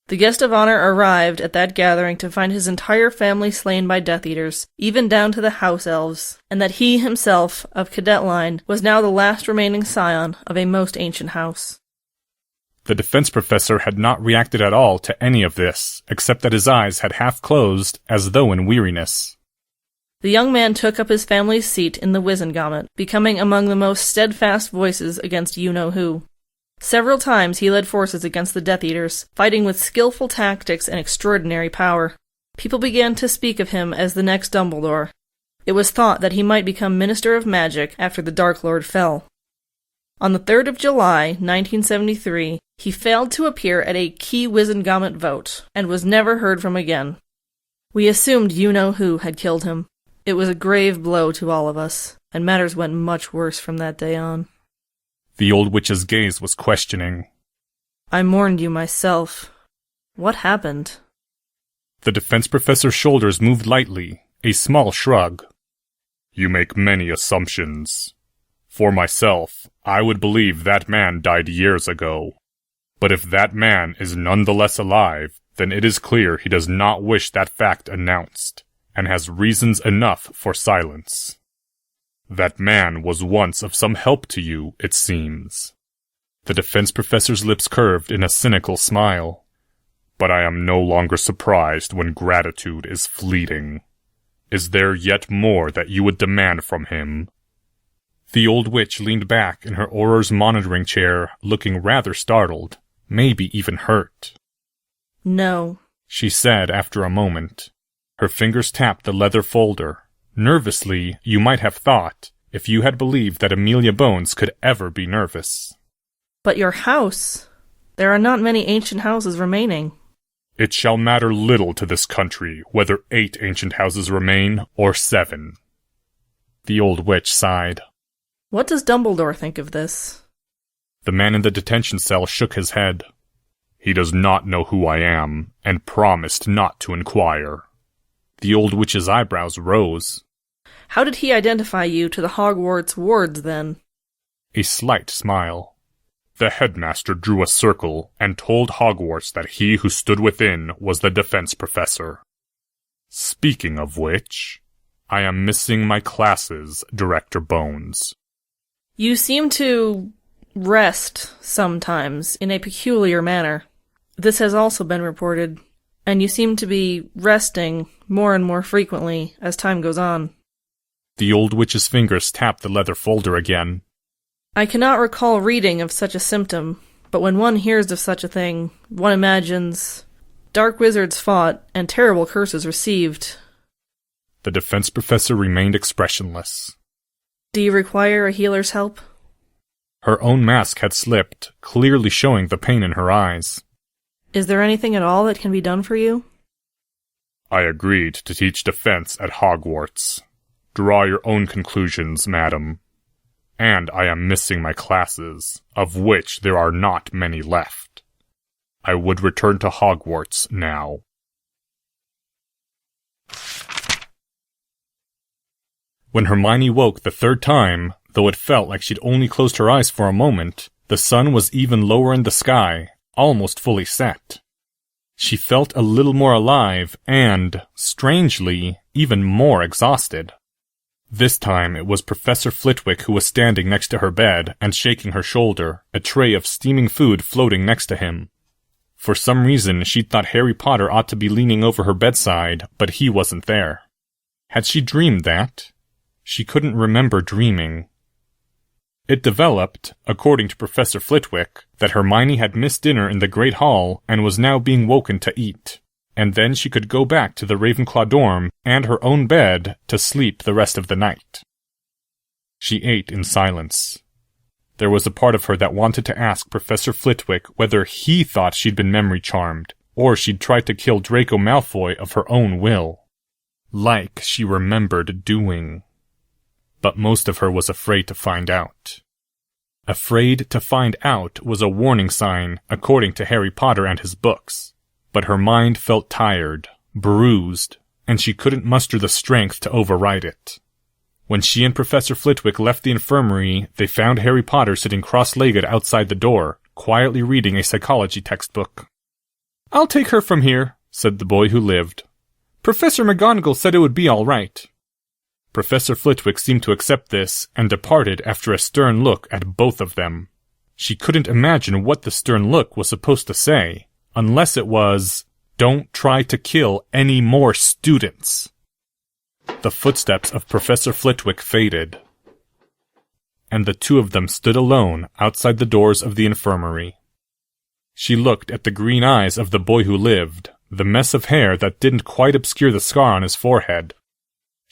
The guest of honor arrived at that gathering to find his entire family slain by Death Eaters, even down to the house elves, and that he himself, of cadet line, was now the last remaining scion of a most ancient house. The defense professor had not reacted at all to any of this, except that his eyes had half closed, as though in weariness. The young man took up his family's seat in the Wizengamot, becoming among the most steadfast voices against you-know-who. Several times he led forces against the Death Eaters, fighting with skillful tactics and extraordinary power. People began to speak of him as the next Dumbledore. It was thought that he might become Minister of Magic after the Dark Lord fell. On the 3rd of July, 1973, he failed to appear at a key Wizengamot vote and was never heard from again. We assumed you-know-who had killed him. It was a grave blow to all of us, and matters went much worse from that day on. The old witch's gaze was questioning. I mourned you myself. What happened? The defense professor's shoulders moved lightly, a small shrug. You make many assumptions. For myself, I would believe that man died years ago. But if that man is nonetheless alive, then it is clear he does not wish that fact announced, and has reasons enough for silence. That man was once of some help to you, it seems. The defense professor's lips curved in a cynical smile. But I am no longer surprised when gratitude is fleeting. Is there yet more that you would demand from him? The old witch leaned back in her Auror's monitoring chair, looking rather startled, maybe even hurt. No, she said after a moment. Her fingers tapped the leather folder. Nervously, you might have thought, if you had believed that Amelia Bones could ever be nervous. But your house? There are not many ancient houses remaining. It shall matter little to this country whether 8 ancient houses remain or 7. The old witch sighed. What does Dumbledore think of this? The man in the detention cell shook his head. He does not know who I am, and promised not to inquire. The old witch's eyebrows rose. How did he identify you to the Hogwarts wards, then? A slight smile. The headmaster drew a circle and told Hogwarts that he who stood within was the defense professor. Speaking of which, I am missing my classes, Director Bones. You seem to rest sometimes in a peculiar manner. This has also been reported, and you seem to be resting more and more frequently as time goes on. The old witch's fingers tapped the leather folder again. I cannot recall reading of such a symptom, but when one hears of such a thing, one imagines dark wizards fought and terrible curses received. The defense professor remained expressionless. Do you require a healer's help? Her own mask had slipped, clearly showing the pain in her eyes. Is there anything at all that can be done for you? I agreed to teach defense at Hogwarts. Draw your own conclusions, madam. And I am missing my classes, of which there are not many left. I would return to Hogwarts now. When Hermione woke the 3rd time, though it felt like she'd only closed her eyes for a moment, the sun was even lower in the sky, almost fully set. She felt a little more alive and, strangely, even more exhausted. This time it was Professor Flitwick who was standing next to her bed and shaking her shoulder, a tray of steaming food floating next to him. For some reason she'd thought Harry Potter ought to be leaning over her bedside, but he wasn't there. Had she dreamed that? She couldn't remember dreaming. It developed, according to Professor Flitwick, that Hermione had missed dinner in the Great Hall and was now being woken to eat, and then she could go back to the Ravenclaw dorm and her own bed to sleep the rest of the night. She ate in silence. There was a part of her that wanted to ask Professor Flitwick whether he thought she'd been memory charmed, or she'd tried to kill Draco Malfoy of her own will. Like she remembered doing. But most of her was afraid to find out. Afraid to find out was a warning sign, according to Harry Potter and his books. But her mind felt tired, bruised, and she couldn't muster the strength to override it. When she and Professor Flitwick left the infirmary, they found Harry Potter sitting cross-legged outside the door, quietly reading a psychology textbook. "I'll take her from here," said the boy who lived. "Professor McGonagall said it would be all right." Professor Flitwick seemed to accept this, and departed after a stern look at both of them. She couldn't imagine what the stern look was supposed to say, unless it was, "Don't try to kill any more students." The footsteps of Professor Flitwick faded, and the two of them stood alone outside the doors of the infirmary. She looked at the green eyes of the boy who lived, the mess of hair that didn't quite obscure the scar on his forehead.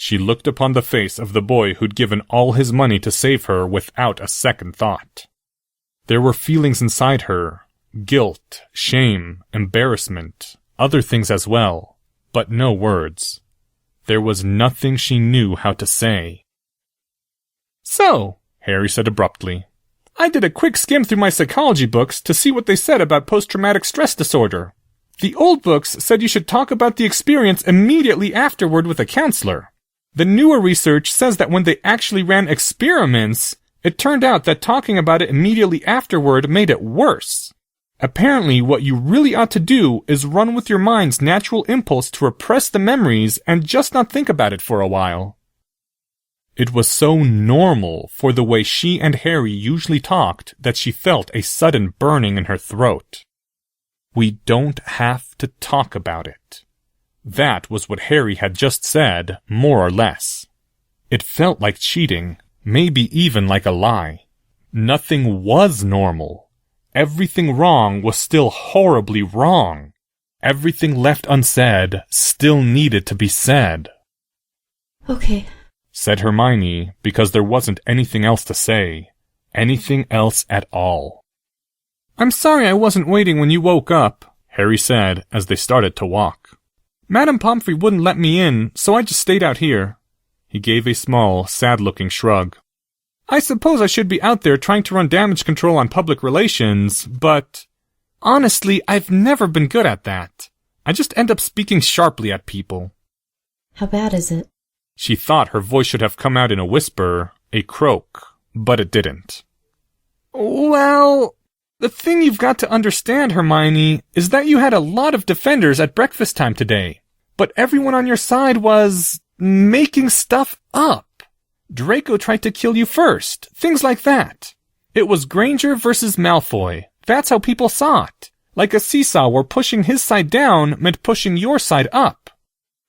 She looked upon the face of the boy who'd given all his money to save her without a second thought. There were feelings inside her, guilt, shame, embarrassment, other things as well, but no words. There was nothing she knew how to say. So, Harry said abruptly, I did a quick skim through my psychology books to see what they said about post-traumatic stress disorder. The old books said you should talk about the experience immediately afterward with a counselor. The newer research says that when they actually ran experiments, it turned out that talking about it immediately afterward made it worse. Apparently, what you really ought to do is run with your mind's natural impulse to repress the memories and just not think about it for a while. It was so normal for the way she and Harry usually talked that she felt a sudden burning in her throat. We don't have to talk about it. That was what Harry had just said, more or less. It felt like cheating, maybe even like a lie. Nothing was normal. Everything wrong was still horribly wrong. Everything left unsaid still needed to be said. Okay, said Hermione, because there wasn't anything else to say. Anything else at all. I'm sorry I wasn't waiting when you woke up, Harry said as they started to walk. Madame Pomfrey wouldn't let me in, so I just stayed out here. He gave a small, sad-looking shrug. I suppose I should be out there trying to run damage control on public relations, but honestly, I've never been good at that. I just end up speaking sharply at people. How bad is it? She thought her voice should have come out in a whisper, a croak, but it didn't. Well, the thing you've got to understand, Hermione, is that you had a lot of defenders at breakfast time today, but everyone on your side was making stuff up. Draco tried to kill you first, things like that. It was Granger versus Malfoy. That's how people saw it. Like a seesaw where pushing his side down meant pushing your side up.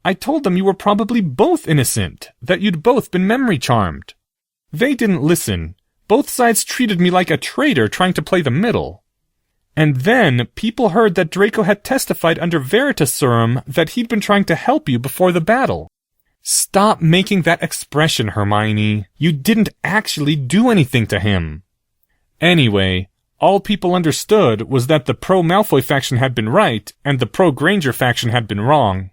I told them you were probably both innocent, that you'd both been memory charmed. They didn't listen. Both sides treated me like a traitor trying to play the middle. And then people heard that Draco had testified under Veritaserum that he'd been trying to help you before the battle. Stop making that expression, Hermione. You didn't actually do anything to him. Anyway, all people understood was that the pro-Malfoy faction had been right and the pro-Granger faction had been wrong.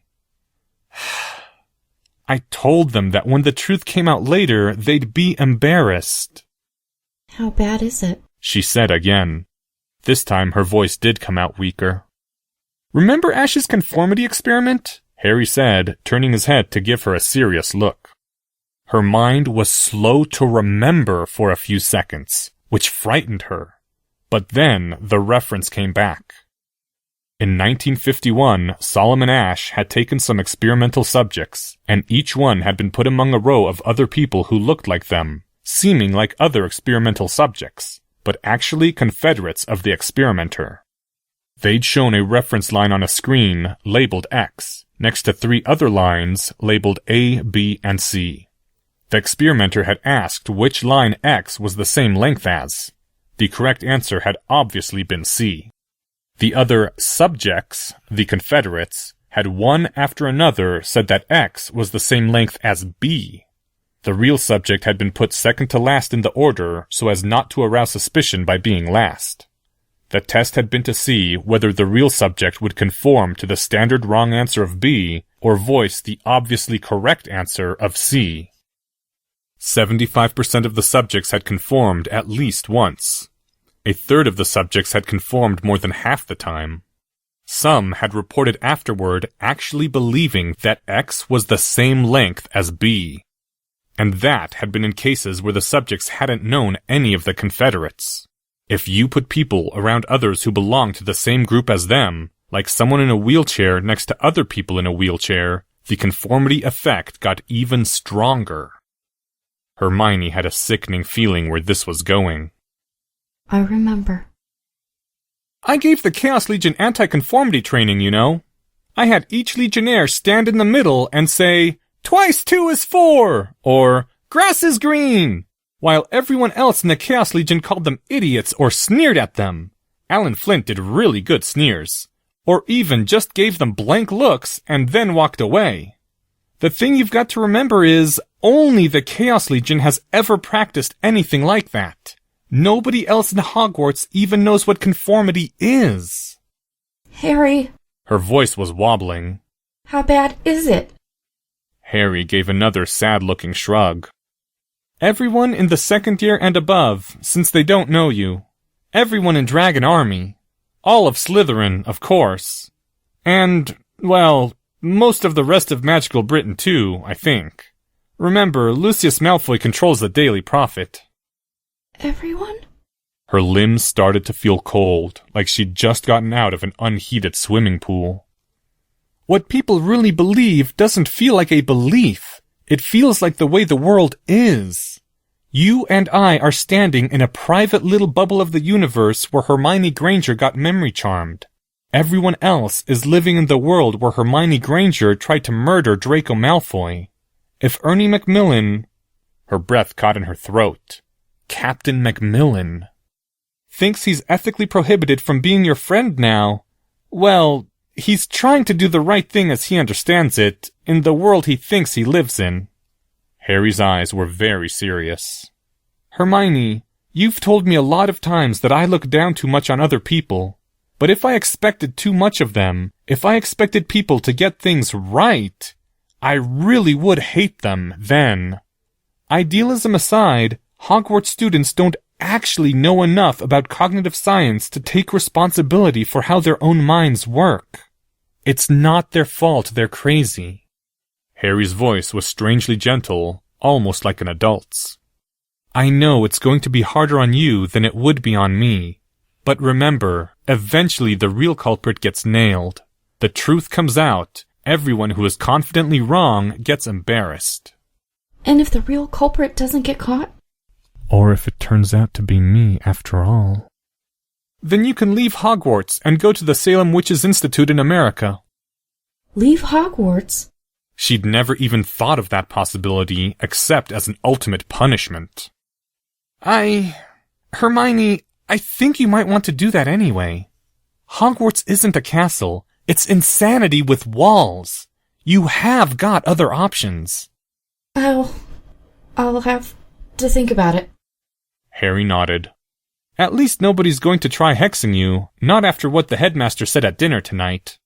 I told them that when the truth came out later, they'd be embarrassed. How bad is it? She said again. This time her voice did come out weaker. Remember Ash's conformity experiment? Harry said, turning his head to give her a serious look. Her mind was slow to remember for a few seconds, which frightened her. But then the reference came back. In 1951, Solomon Ash had taken some experimental subjects, and each one had been put among a row of other people who looked like them, seeming like other experimental subjects, but actually Confederates of the experimenter. They'd shown a reference line on a screen labeled X, next to 3 other lines labeled A, B, and C. The experimenter had asked which line X was the same length as. The correct answer had obviously been C. The other subjects, the Confederates, had one after another said that X was the same length as B. The real subject had been put second to last in the order so as not to arouse suspicion by being last. The test had been to see whether the real subject would conform to the standard wrong answer of B or voice the obviously correct answer of C. 75% of the subjects had conformed at least once. A third of the subjects had conformed more than half the time. Some had reported afterward actually believing that X was the same length as B. And that had been in cases where the subjects hadn't known any of the Confederates. If you put people around others who belonged to the same group as them, like someone in a wheelchair next to other people in a wheelchair, the conformity effect got even stronger. Hermione had a sickening feeling where this was going. I remember. I gave the Chaos Legion anti-conformity training, you know. I had each Legionnaire stand in the middle and say, "Twice 2 is 4," or "Grass is green," while everyone else in the Chaos Legion called them idiots or sneered at them. Alan Flint did really good sneers. Or even just gave them blank looks and then walked away. The thing you've got to remember is, only the Chaos Legion has ever practiced anything like that. Nobody else in Hogwarts even knows what conformity is. Harry. Her voice was wobbling. How bad is it? Harry gave another sad-looking shrug. Everyone in the second year and above, since they don't know you. Everyone in Dragon Army. All of Slytherin, of course. And, well, most of the rest of Magical Britain too, I think. Remember, Lucius Malfoy controls the Daily Prophet. Everyone? Her limbs started to feel cold, like she'd just gotten out of an unheated swimming pool. What people really believe doesn't feel like a belief. It feels like the way the world is. You and I are standing in a private little bubble of the universe where Hermione Granger got memory charmed. Everyone else is living in the world where Hermione Granger tried to murder Draco Malfoy. If Ernie Macmillan... Her breath caught in her throat. Captain Macmillan thinks he's ethically prohibited from being your friend now. Well, he's trying to do the right thing as he understands it, in the world he thinks he lives in. Harry's eyes were very serious. Hermione, you've told me a lot of times that I look down too much on other people. But if I expected too much of them, if I expected people to get things right, I really would hate them then. Idealism aside, Hogwarts students don't actually know enough about cognitive science to take responsibility for how their own minds work. It's not their fault they're crazy. Harry's voice was strangely gentle, almost like an adult's. I know it's going to be harder on you than it would be on me. But remember, eventually the real culprit gets nailed. The truth comes out. Everyone who is confidently wrong gets embarrassed. And if the real culprit doesn't get caught? Or if it turns out to be me after all. Then you can leave Hogwarts and go to the Salem Witches Institute in America. Leave Hogwarts? She'd never even thought of that possibility except as an ultimate punishment. Hermione, I think you might want to do that anyway. Hogwarts isn't a castle. It's insanity with walls. You have got other options. I'll have to think about it. Harry nodded. At least nobody's going to try hexing you, not after what the headmaster said at dinner tonight.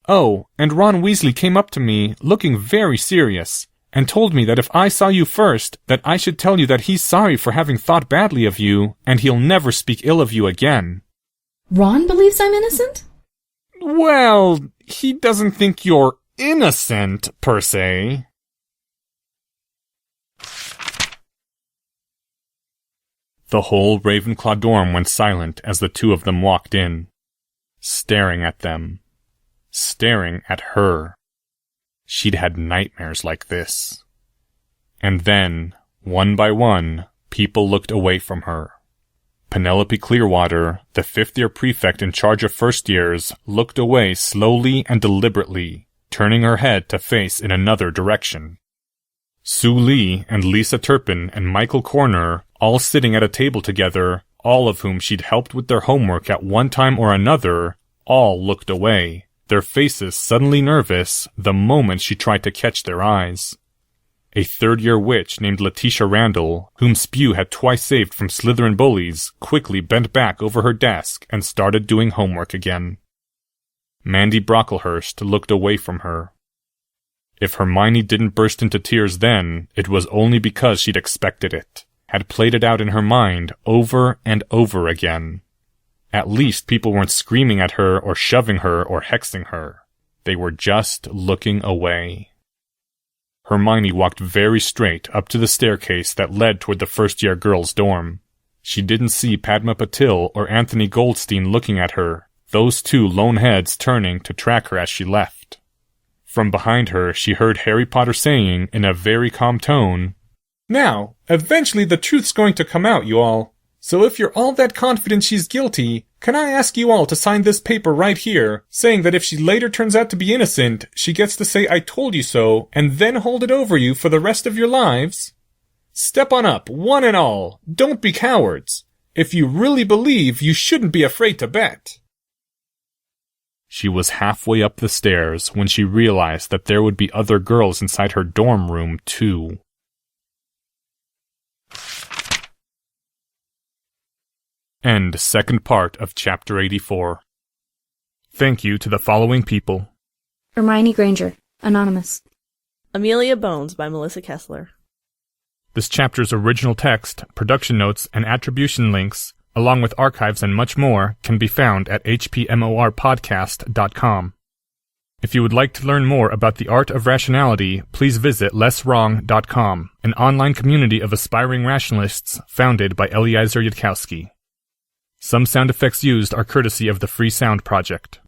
Oh, and Ron Weasley came up to me, looking very serious, and told me that if I saw you first, that I should tell you that he's sorry for having thought badly of you, and he'll never speak ill of you again. Ron believes I'm innocent? Well, he doesn't think you're innocent, per se. The whole Ravenclaw dorm went silent as the two of them walked in, staring at them, staring at her. She'd had nightmares like this. And then, one by one, people looked away from her. Penelope Clearwater, the fifth-year prefect in charge of first years, looked away slowly and deliberately, turning her head to face in another direction. Sue Lee and Lisa Turpin and Michael Corner, all sitting at a table together, all of whom she'd helped with their homework at one time or another, all looked away, their faces suddenly nervous the moment she tried to catch their eyes. A third-year witch named Letitia Randall, whom Spew had twice saved from Slytherin bullies, quickly bent back over her desk and started doing homework again. Mandy Brocklehurst looked away from her. If Hermione didn't burst into tears then, it was only because she'd expected it, had played it out in her mind over and over again. At least people weren't screaming at her or shoving her or hexing her. They were just looking away. Hermione walked very straight up to the staircase that led toward the first-year girls' dorm. She didn't see Padma Patil or Anthony Goldstein looking at her, those two lone heads turning to track her as she left. From behind her, she heard Harry Potter saying, in a very calm tone, "Now, eventually the truth's going to come out, you all. So if you're all that confident she's guilty, can I ask you all to sign this paper right here, saying that if she later turns out to be innocent, she gets to say 'I told you so,' and then hold it over you for the rest of your lives? Step on up, one and all. Don't be cowards. If you really believe, you shouldn't be afraid to bet." She was halfway up the stairs when she realized that there would be other girls inside her dorm room, too. End second part of Chapter 84. Thank you to the following people: Hermione Granger, Anonymous. Amelia Bones by Melissa Kessler. This chapter's original text, production notes, and attribution links, along with archives and much more, can be found at hpmorpodcast.com. If you would like to learn more about the art of rationality, please visit lesswrong.com, an online community of aspiring rationalists founded by Eliezer Yudkowsky. Some sound effects used are courtesy of the Free Sound Project.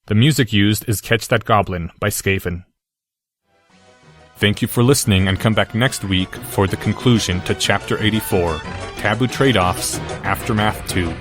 The music used is Catch That Goblin by Skaven. Thank you for listening, and come back next week for the conclusion to Chapter 84, Taboo Trade-Offs, Aftermath 2.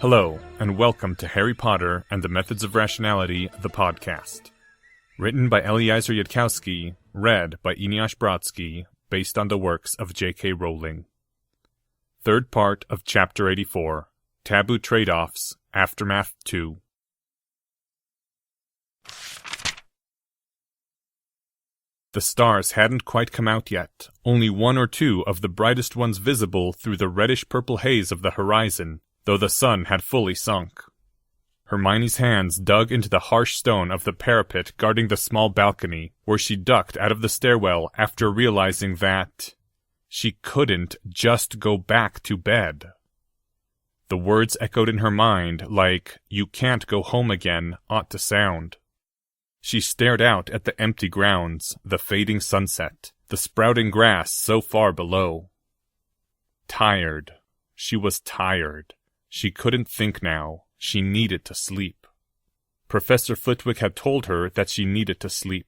Hello, and welcome to Harry Potter and the Methods of Rationality, the podcast. Written by Eliezer Yudkowsky, read by Eneasz Brodsky, based on the works of J.K. Rowling. Third part of Chapter 84, Taboo Trade-Offs, Aftermath 2. The stars hadn't quite come out yet, only one or two of the brightest ones visible through the reddish-purple haze of the horizon, though the sun had fully sunk. Hermione's hands dug into the harsh stone of the parapet guarding the small balcony, where she ducked out of the stairwell after realizing that she couldn't just go back to bed. The words echoed in her mind like, "You can't go home again," ought to sound. She stared out at the empty grounds, the fading sunset, the sprouting grass so far below. Tired. She was tired. She couldn't think now. She needed to sleep. Professor Flitwick had told her that she needed to sleep,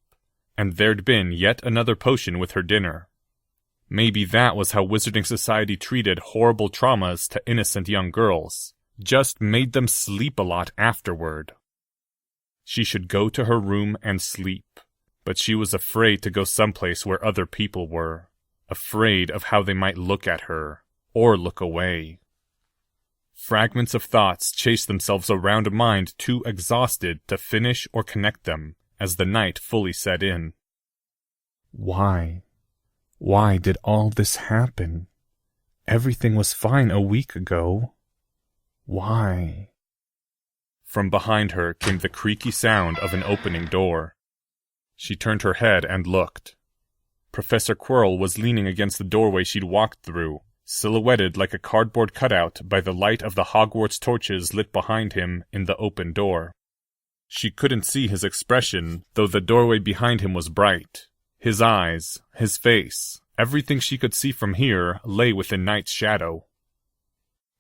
and there'd been yet another potion with her dinner. Maybe that was how Wizarding Society treated horrible traumas to innocent young girls, just made them sleep a lot afterward. She should go to her room and sleep, but she was afraid to go someplace where other people were, afraid of how they might look at her, or look away. Fragments of thoughts chased themselves around a mind too exhausted to finish or connect them as the night fully set in. Why? Why did all this happen? Everything was fine a week ago. Why? From behind her came the creaky sound of an opening door. She turned her head and looked. Professor Quirrell was leaning against the doorway she'd walked through, silhouetted like a cardboard cutout by the light of the Hogwarts torches lit behind him in the open door. She couldn't see his expression, though the doorway behind him was bright. His eyes, his face, everything she could see from here lay within night's shadow.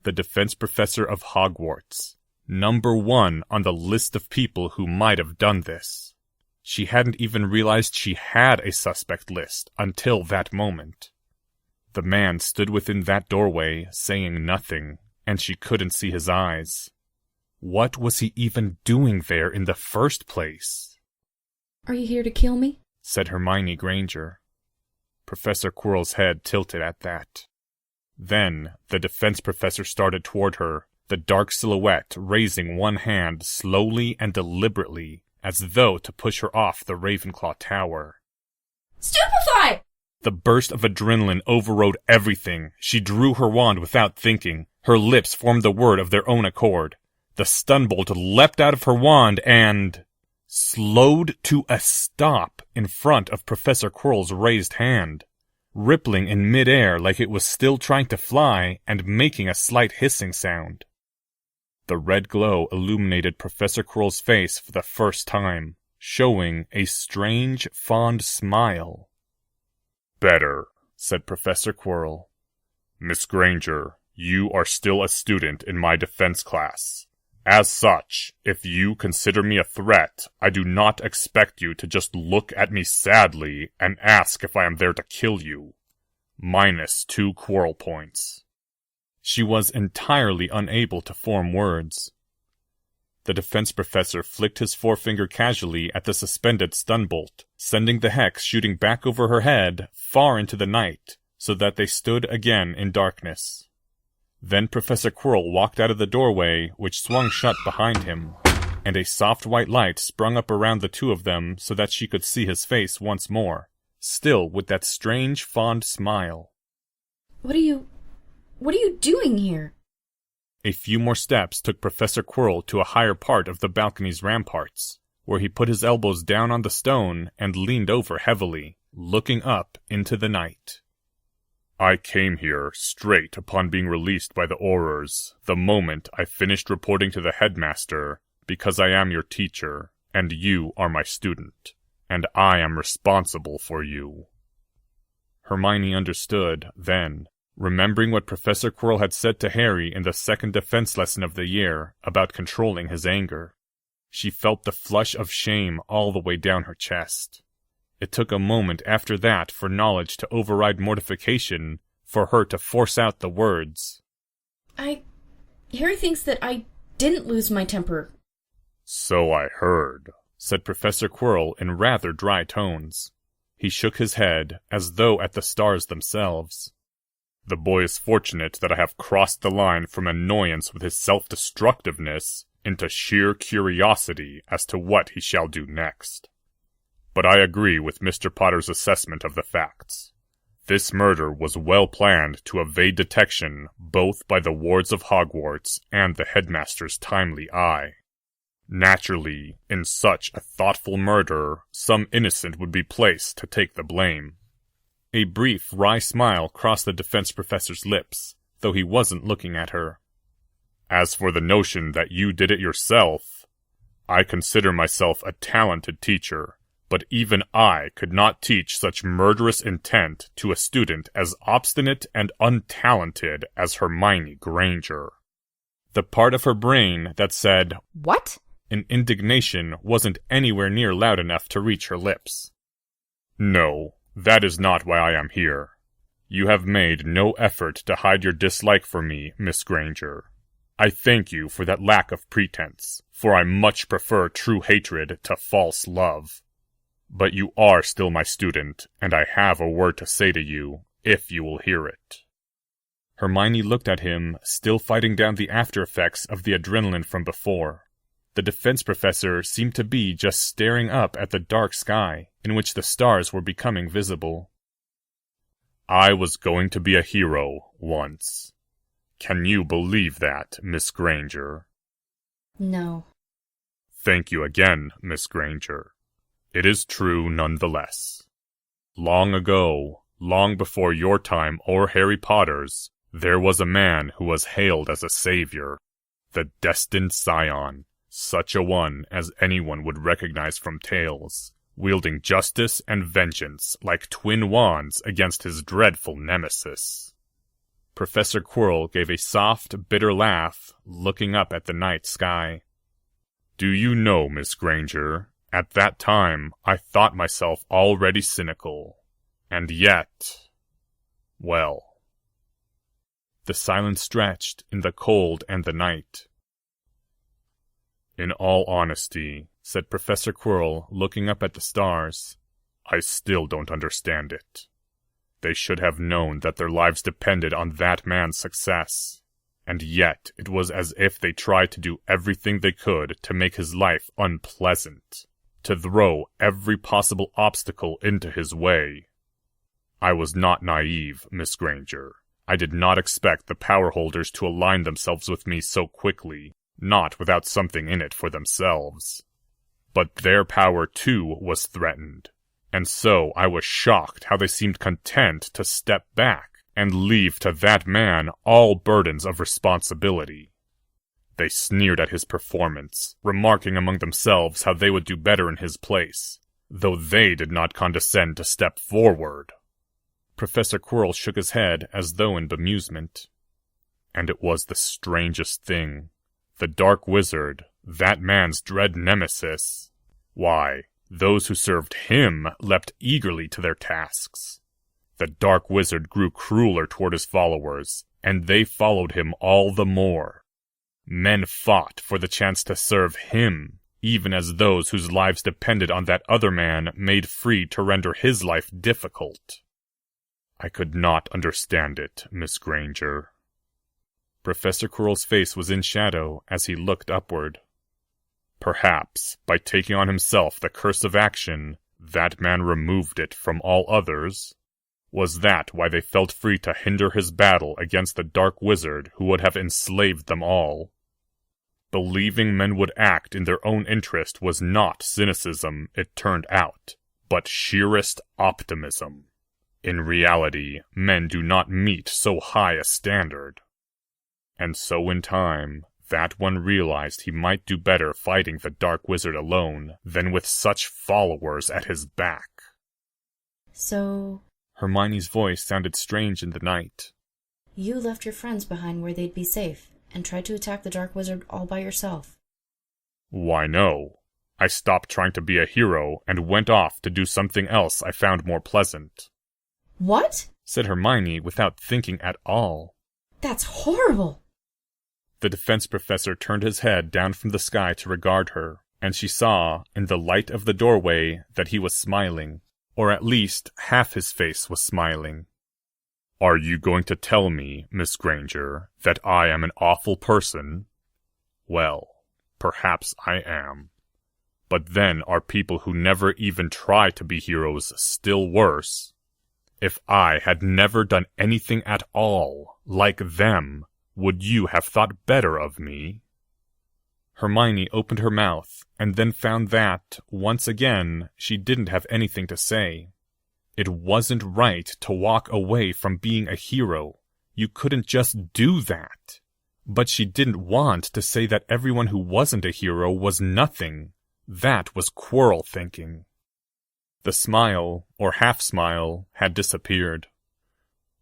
The defense professor of Hogwarts. Number 1 on the list of people who might have done this. She hadn't even realized she had a suspect list until that moment. The man stood within that doorway, saying nothing, and she couldn't see his eyes. What was he even doing there in the first place? "Are you here to kill me?" said Hermione Granger. Professor Quirrell's head tilted at that. Then the defense professor started toward her, the dark silhouette raising one hand slowly and deliberately, as though to push her off the Ravenclaw tower. "Stupefy!" The burst of adrenaline overrode everything. She drew her wand without thinking. Her lips formed the word of their own accord. The stun bolt leapt out of her wand and slowed to a stop in front of Professor Quirrell's raised hand, rippling in midair like it was still trying to fly and making a slight hissing sound. The red glow illuminated Professor Quirrell's face for the first time, showing a strange, fond smile. "Better," said Professor Quirrell. "Miss Granger, you are still a student in my defense class. As such, if you consider me a threat, I do not expect you to just look at me sadly and ask if I am there to kill you. -2 Quirrell points." She was entirely unable to form words. The defense professor flicked his forefinger casually at the suspended stun bolt, sending the hex shooting back over her head, far into the night, so that they stood again in darkness. Then Professor Quirrell walked out of the doorway, which swung shut behind him, and a soft white light sprung up around the two of them so that she could see his face once more, still with that strange, fond smile. What are you doing here? A few more steps took Professor Quirrell to a higher part of the balcony's ramparts, where he put his elbows down on the stone and leaned over heavily, looking up into the night. I came here straight upon being released by the Aurors the moment I finished reporting to the headmaster, because I am your teacher, and you are my student, and I am responsible for you. Hermione understood, then, remembering what Professor Quirrell had said to Harry in the second defense lesson of the year about controlling his anger. She felt the flush of shame all the way down her chest. It took a moment after that for knowledge to override mortification, for her to force out the words. Harry thinks that I didn't lose my temper. So I heard, said Professor Quirrell in rather dry tones. He shook his head, as though at the stars themselves. The boy is fortunate that I have crossed the line from annoyance with his self-destructiveness into sheer curiosity as to what he shall do next. But I agree with Mr. Potter's assessment of the facts. This murder was well planned to evade detection both by the wards of Hogwarts and the headmaster's timely eye. Naturally, in such a thoughtful murder, some innocent would be placed to take the blame. A brief, wry smile crossed the defense professor's lips, though he wasn't looking at her. As for the notion that you did it yourself, I consider myself a talented teacher, but even I could not teach such murderous intent to a student as obstinate and untalented as Hermione Granger. The part of her brain that said, "What?" in indignation wasn't anywhere near loud enough to reach her lips. No, that is not why I am here. You have made no effort to hide your dislike for me, Miss Granger. I thank you for that lack of pretense, for I much prefer true hatred to false love. But you are still my student, and I have a word to say to you, if you will hear it. Hermione looked at him, still fighting down the after-effects of the adrenaline from before. The defense professor seemed to be just staring up at the dark sky, in which the stars were becoming visible. I was going to be a hero, once. Can you believe that, Miss Granger? No. Thank you again, Miss Granger. It is true nonetheless. Long ago, long before your time or Harry Potter's, there was a man who was hailed as a savior, the destined scion, such a one as anyone would recognize from tales, wielding justice and vengeance like twin wands against his dreadful nemesis. Professor Quirrell gave a soft, bitter laugh, looking up at the night sky. Do you know, Miss Granger, at that time I thought myself already cynical, and yet, well. The silence stretched in the cold and the night. In all honesty, said Professor Quirrell, looking up at the stars, I still don't understand it. They should have known that their lives depended on that man's success, and yet it was as if they tried to do everything they could to make his life unpleasant, to throw every possible obstacle into his way. I was not naive, Miss Granger. I did not expect the power holders to align themselves with me so quickly, not without something in it for themselves. But their power, too, was threatened, and so I was shocked how they seemed content to step back and leave to that man all burdens of responsibility. They sneered at his performance, remarking among themselves how they would do better in his place, though they did not condescend to step forward. Professor Quirrell shook his head as though in bemusement. And it was the strangest thing. The Dark Wizard, that man's dread nemesis. Why, those who served him leapt eagerly to their tasks. The Dark Wizard grew crueler toward his followers, and they followed him all the more. Men fought for the chance to serve him, even as those whose lives depended on that other man made free to render his life difficult. I could not understand it, Miss Granger. Professor Quirrell's face was in shadow as he looked upward. Perhaps, by taking on himself the curse of action, that man removed it from all others. Was that why they felt free to hinder his battle against the dark wizard who would have enslaved them all? Believing men would act in their own interest was not cynicism, it turned out, but sheerest optimism. In reality, men do not meet so high a standard. And so in time, that one realized he might do better fighting the dark wizard alone than with such followers at his back. So... Hermione's voice sounded strange in the night. You left your friends behind where they'd be safe, and tried to attack the Dark Wizard all by yourself. Why no. I stopped trying to be a hero and went off to do something else I found more pleasant. What? Said Hermione without thinking at all. That's horrible! The defense professor turned his head down from the sky to regard her, and she saw, in the light of the doorway, that he was smiling. Or at least, half his face was smiling. Are you going to tell me, Miss Granger, that I am an awful person? Well, perhaps I am. But then are people who never even try to be heroes still worse? If I had never done anything at all, like them, would you have thought better of me? Hermione opened her mouth, and then found that, once again, she didn't have anything to say. It wasn't right to walk away from being a hero. You couldn't just do that. But she didn't want to say that everyone who wasn't a hero was nothing. That was Quirrell thinking. The smile, or half-smile, had disappeared.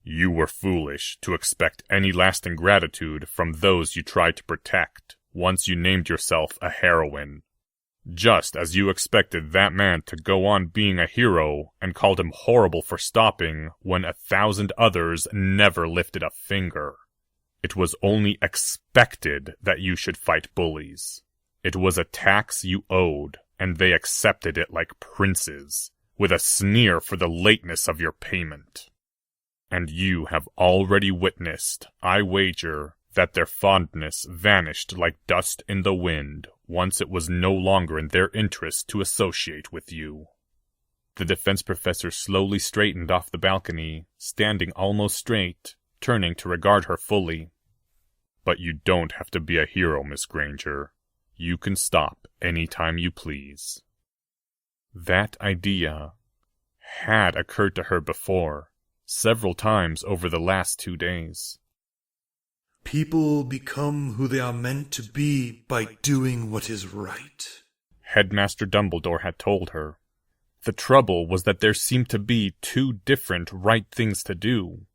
You were foolish to expect any lasting gratitude from those you tried to protect. Once you named yourself a heroine. Just as you expected that man to go on being a hero and called him horrible for stopping when 1,000 others never lifted a finger. It was only expected that you should fight bullies. It was a tax you owed, and they accepted it like princes, with a sneer for the lateness of your payment. And you have already witnessed, I wager, that their fondness vanished like dust in the wind once it was no longer in their interest to associate with you. The defense professor slowly straightened off the balcony, standing almost straight, turning to regard her fully. But you don't have to be a hero, Miss Granger. You can stop any time you please. That idea had occurred to her before, several times over the last 2 days. People become who they are meant to be by doing what is right, Headmaster Dumbledore had told her. The trouble was that there seemed to be 2 different right things to do.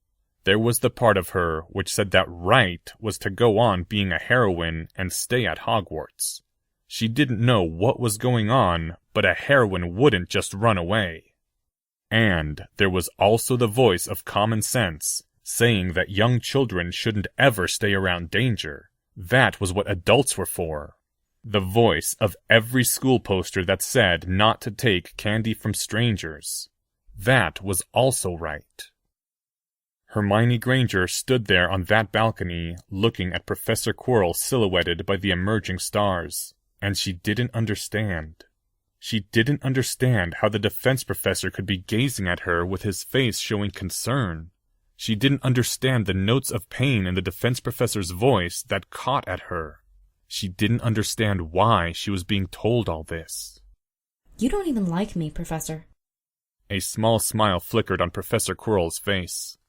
There was the part of her which said that right was to go on being a heroine and stay at Hogwarts. She didn't know what was going on, but a heroine wouldn't just run away. And there was also the voice of common sense, saying that young children shouldn't ever stay around danger. That was what adults were for. The voice of every school poster that said not to take candy from strangers. That was also right. Hermione Granger stood there on that balcony, looking at Professor Quirrell silhouetted by the emerging stars, and she didn't understand. She didn't understand how the defense professor could be gazing at her with his face showing concern. She didn't understand the notes of pain in the defense professor's voice that caught at her. She didn't understand why she was being told all this. You don't even like me, Professor. A small smile flickered on Professor Quirrell's face.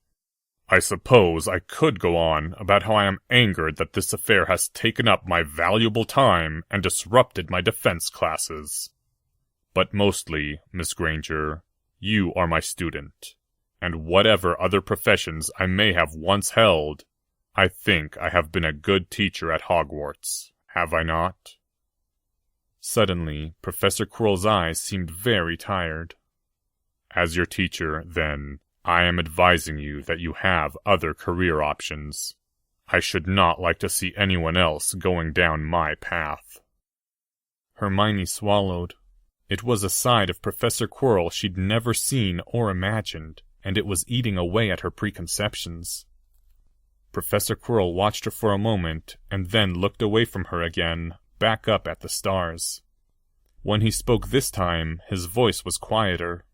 I suppose I could go on about how I am angered that this affair has taken up my valuable time and disrupted my defense classes. But mostly, Miss Granger, you are my student. And whatever other professions I may have once held, I think I have been a good teacher at Hogwarts, have I not? Suddenly, Professor Quirrell's eyes seemed very tired. As your teacher, then, I am advising you that you have other career options. I should not like to see anyone else going down my path. Hermione swallowed. It was a side of Professor Quirrell she'd never seen or imagined, and it was eating away at her preconceptions. Professor Quirrell watched her for a moment, and then looked away from her again, back up at the stars. When he spoke this time, his voice was quieter.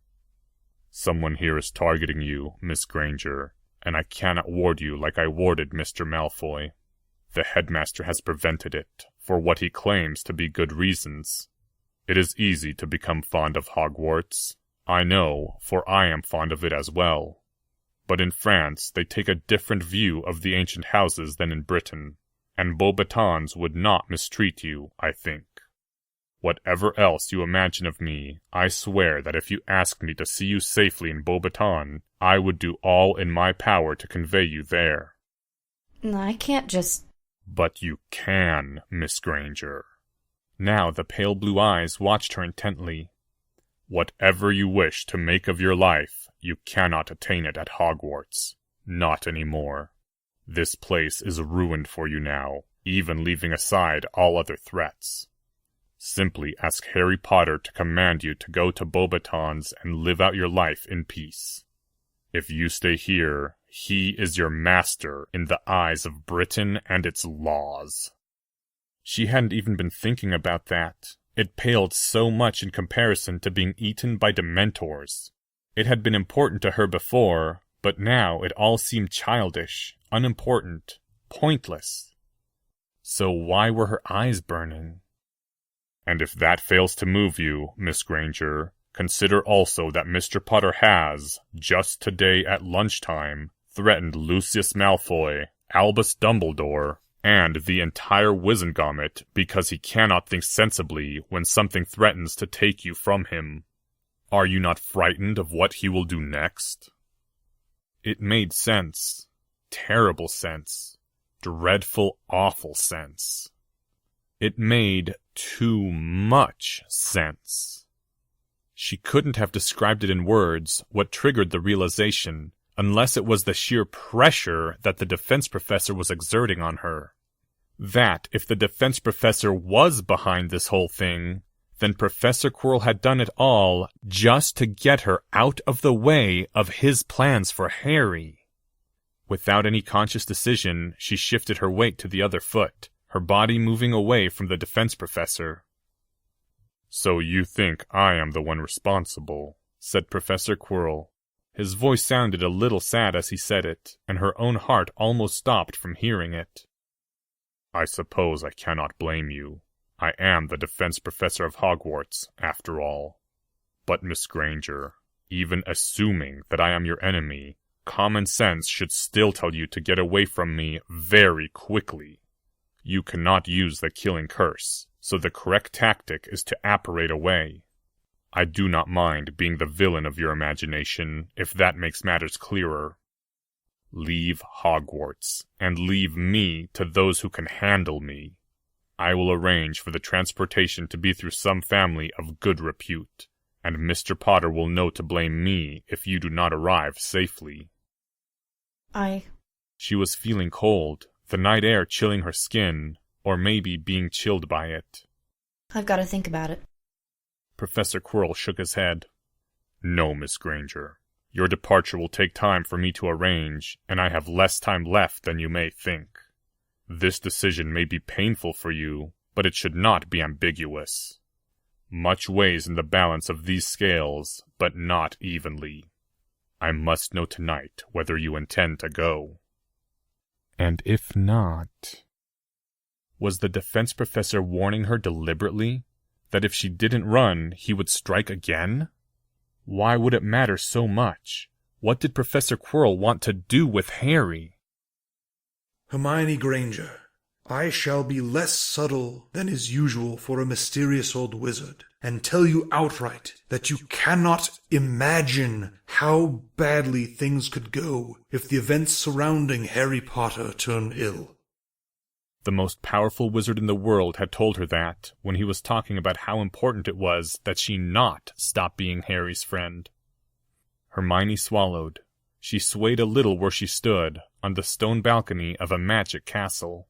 Someone here is targeting you, Miss Granger, and I cannot ward you like I warded Mr. Malfoy. The headmaster has prevented it, for what he claims to be good reasons. It is easy to become fond of Hogwarts. I know, for I am fond of it as well. But in France they take a different view of the ancient houses than in Britain, and Beauxbatons would not mistreat you, I think. Whatever else you imagine of me, I swear that if you asked me to see you safely in Beauxbaton, I would do all in my power to convey you there. I can't just... But you can, Miss Granger. Now the pale blue eyes watched her intently. Whatever you wish to make of your life, you cannot attain it at Hogwarts. Not any more. This place is ruined for you now, even leaving aside all other threats. Simply ask Harry Potter to command you to go to Beauxbatons and live out your life in peace. If you stay here, he is your master in the eyes of Britain and its laws. She hadn't even been thinking about that. It paled so much in comparison to being eaten by Dementors. It had been important to her before, but now it all seemed childish, unimportant, pointless. So why were her eyes burning? And if that fails to move you, Miss Granger, consider also that Mr. Potter has, just today at lunchtime, threatened Lucius Malfoy, Albus Dumbledore, and the entire Wizengamot because he cannot think sensibly when something threatens to take you from him. Are you not frightened of what he will do next? It made sense. Terrible sense. Dreadful, awful sense. It made too much sense. She couldn't have described it in words, what triggered the realization, unless it was the sheer pressure that the defense professor was exerting on her. That if the defense professor was behind this whole thing, then Professor Quirrell had done it all just to get her out of the way of his plans for Harry. Without any conscious decision, she shifted her weight to the other foot, her body moving away from the defense professor. So you think I am the one responsible, said Professor Quirrell. His voice sounded a little sad as he said it, and her own heart almost stopped from hearing it. I suppose I cannot blame you. I am the defense professor of Hogwarts, after all. But, Miss Granger, even assuming that I am your enemy, common sense should still tell you to get away from me very quickly. You cannot use the killing curse, so the correct tactic is to apparate away. I do not mind being the villain of your imagination, if that makes matters clearer. Leave Hogwarts, and leave me to those who can handle me. I will arrange for the transportation to be through some family of good repute, and Mr. Potter will know to blame me if you do not arrive safely. She was feeling cold, the night air chilling her skin, or maybe being chilled by it. I've got to think about it. Professor Quirrell shook his head. No, Miss Granger. Your departure will take time for me to arrange, and I have less time left than you may think. This decision may be painful for you, but it should not be ambiguous. Much weighs in the balance of these scales, but not evenly. I must know tonight whether you intend to go. And if not... Was the defense professor warning her deliberately? That if she didn't run, he would strike again? Why would it matter so much? What did Professor Quirrell want to do with Harry? Hermione Granger, I shall be less subtle than is usual for a mysterious old wizard, and tell you outright that you cannot imagine how badly things could go if the events surrounding Harry Potter turn ill. The most powerful wizard in the world had told her that, when he was talking about how important it was that she not stop being Harry's friend. Hermione swallowed. She swayed a little where she stood, on the stone balcony of a magic castle.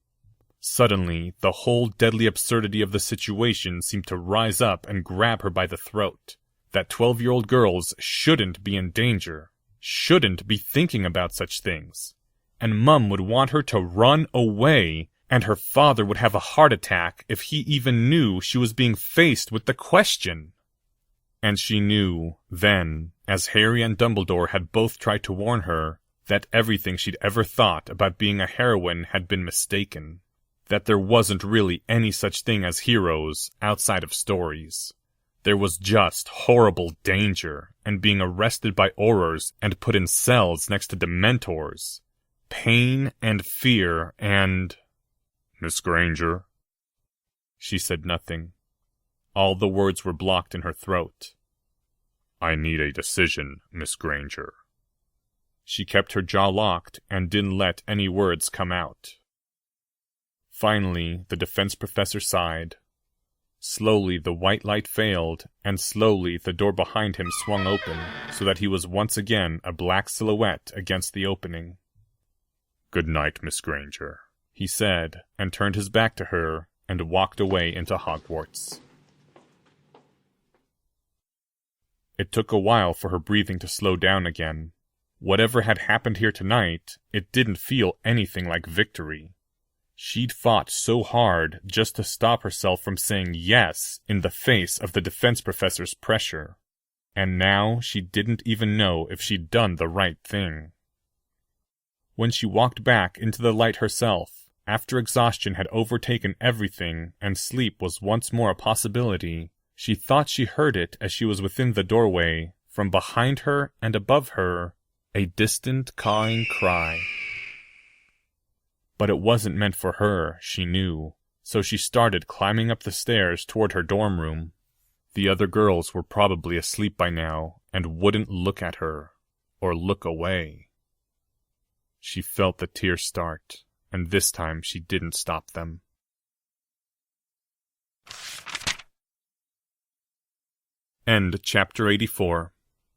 Suddenly, the whole deadly absurdity of the situation seemed to rise up and grab her by the throat. That 12-year-old girls shouldn't be in danger, shouldn't be thinking about such things. And Mum would want her to run away, and her father would have a heart attack if he even knew she was being faced with the question. And she knew, then, as Harry and Dumbledore had both tried to warn her, that everything she'd ever thought about being a heroine had been mistaken. That there wasn't really any such thing as heroes outside of stories. There was just horrible danger, and being arrested by Aurors and put in cells next to Dementors. Pain and fear and... "Miss Granger." She said nothing. All the words were blocked in her throat. "I need a decision, Miss Granger." She kept her jaw locked and didn't let any words come out. Finally, the defense professor sighed. Slowly the white light failed, and slowly the door behind him swung open, so that he was once again a black silhouette against the opening. "Good night, Miss Granger," he said, and turned his back to her, and walked away into Hogwarts. It took a while for her breathing to slow down again. Whatever had happened here tonight, it didn't feel anything like victory. She'd fought so hard just to stop herself from saying yes in the face of the defense professor's pressure. And now she didn't even know if she'd done the right thing. When she walked back into the light herself, after exhaustion had overtaken everything and sleep was once more a possibility, she thought she heard it as she was within the doorway, from behind her and above her, a distant cawing cry. But it wasn't meant for her, she knew, so she started climbing up the stairs toward her dorm room. The other girls were probably asleep by now and wouldn't look at her, or look away. She felt the tears start, and this time she didn't stop them. End chapter 84.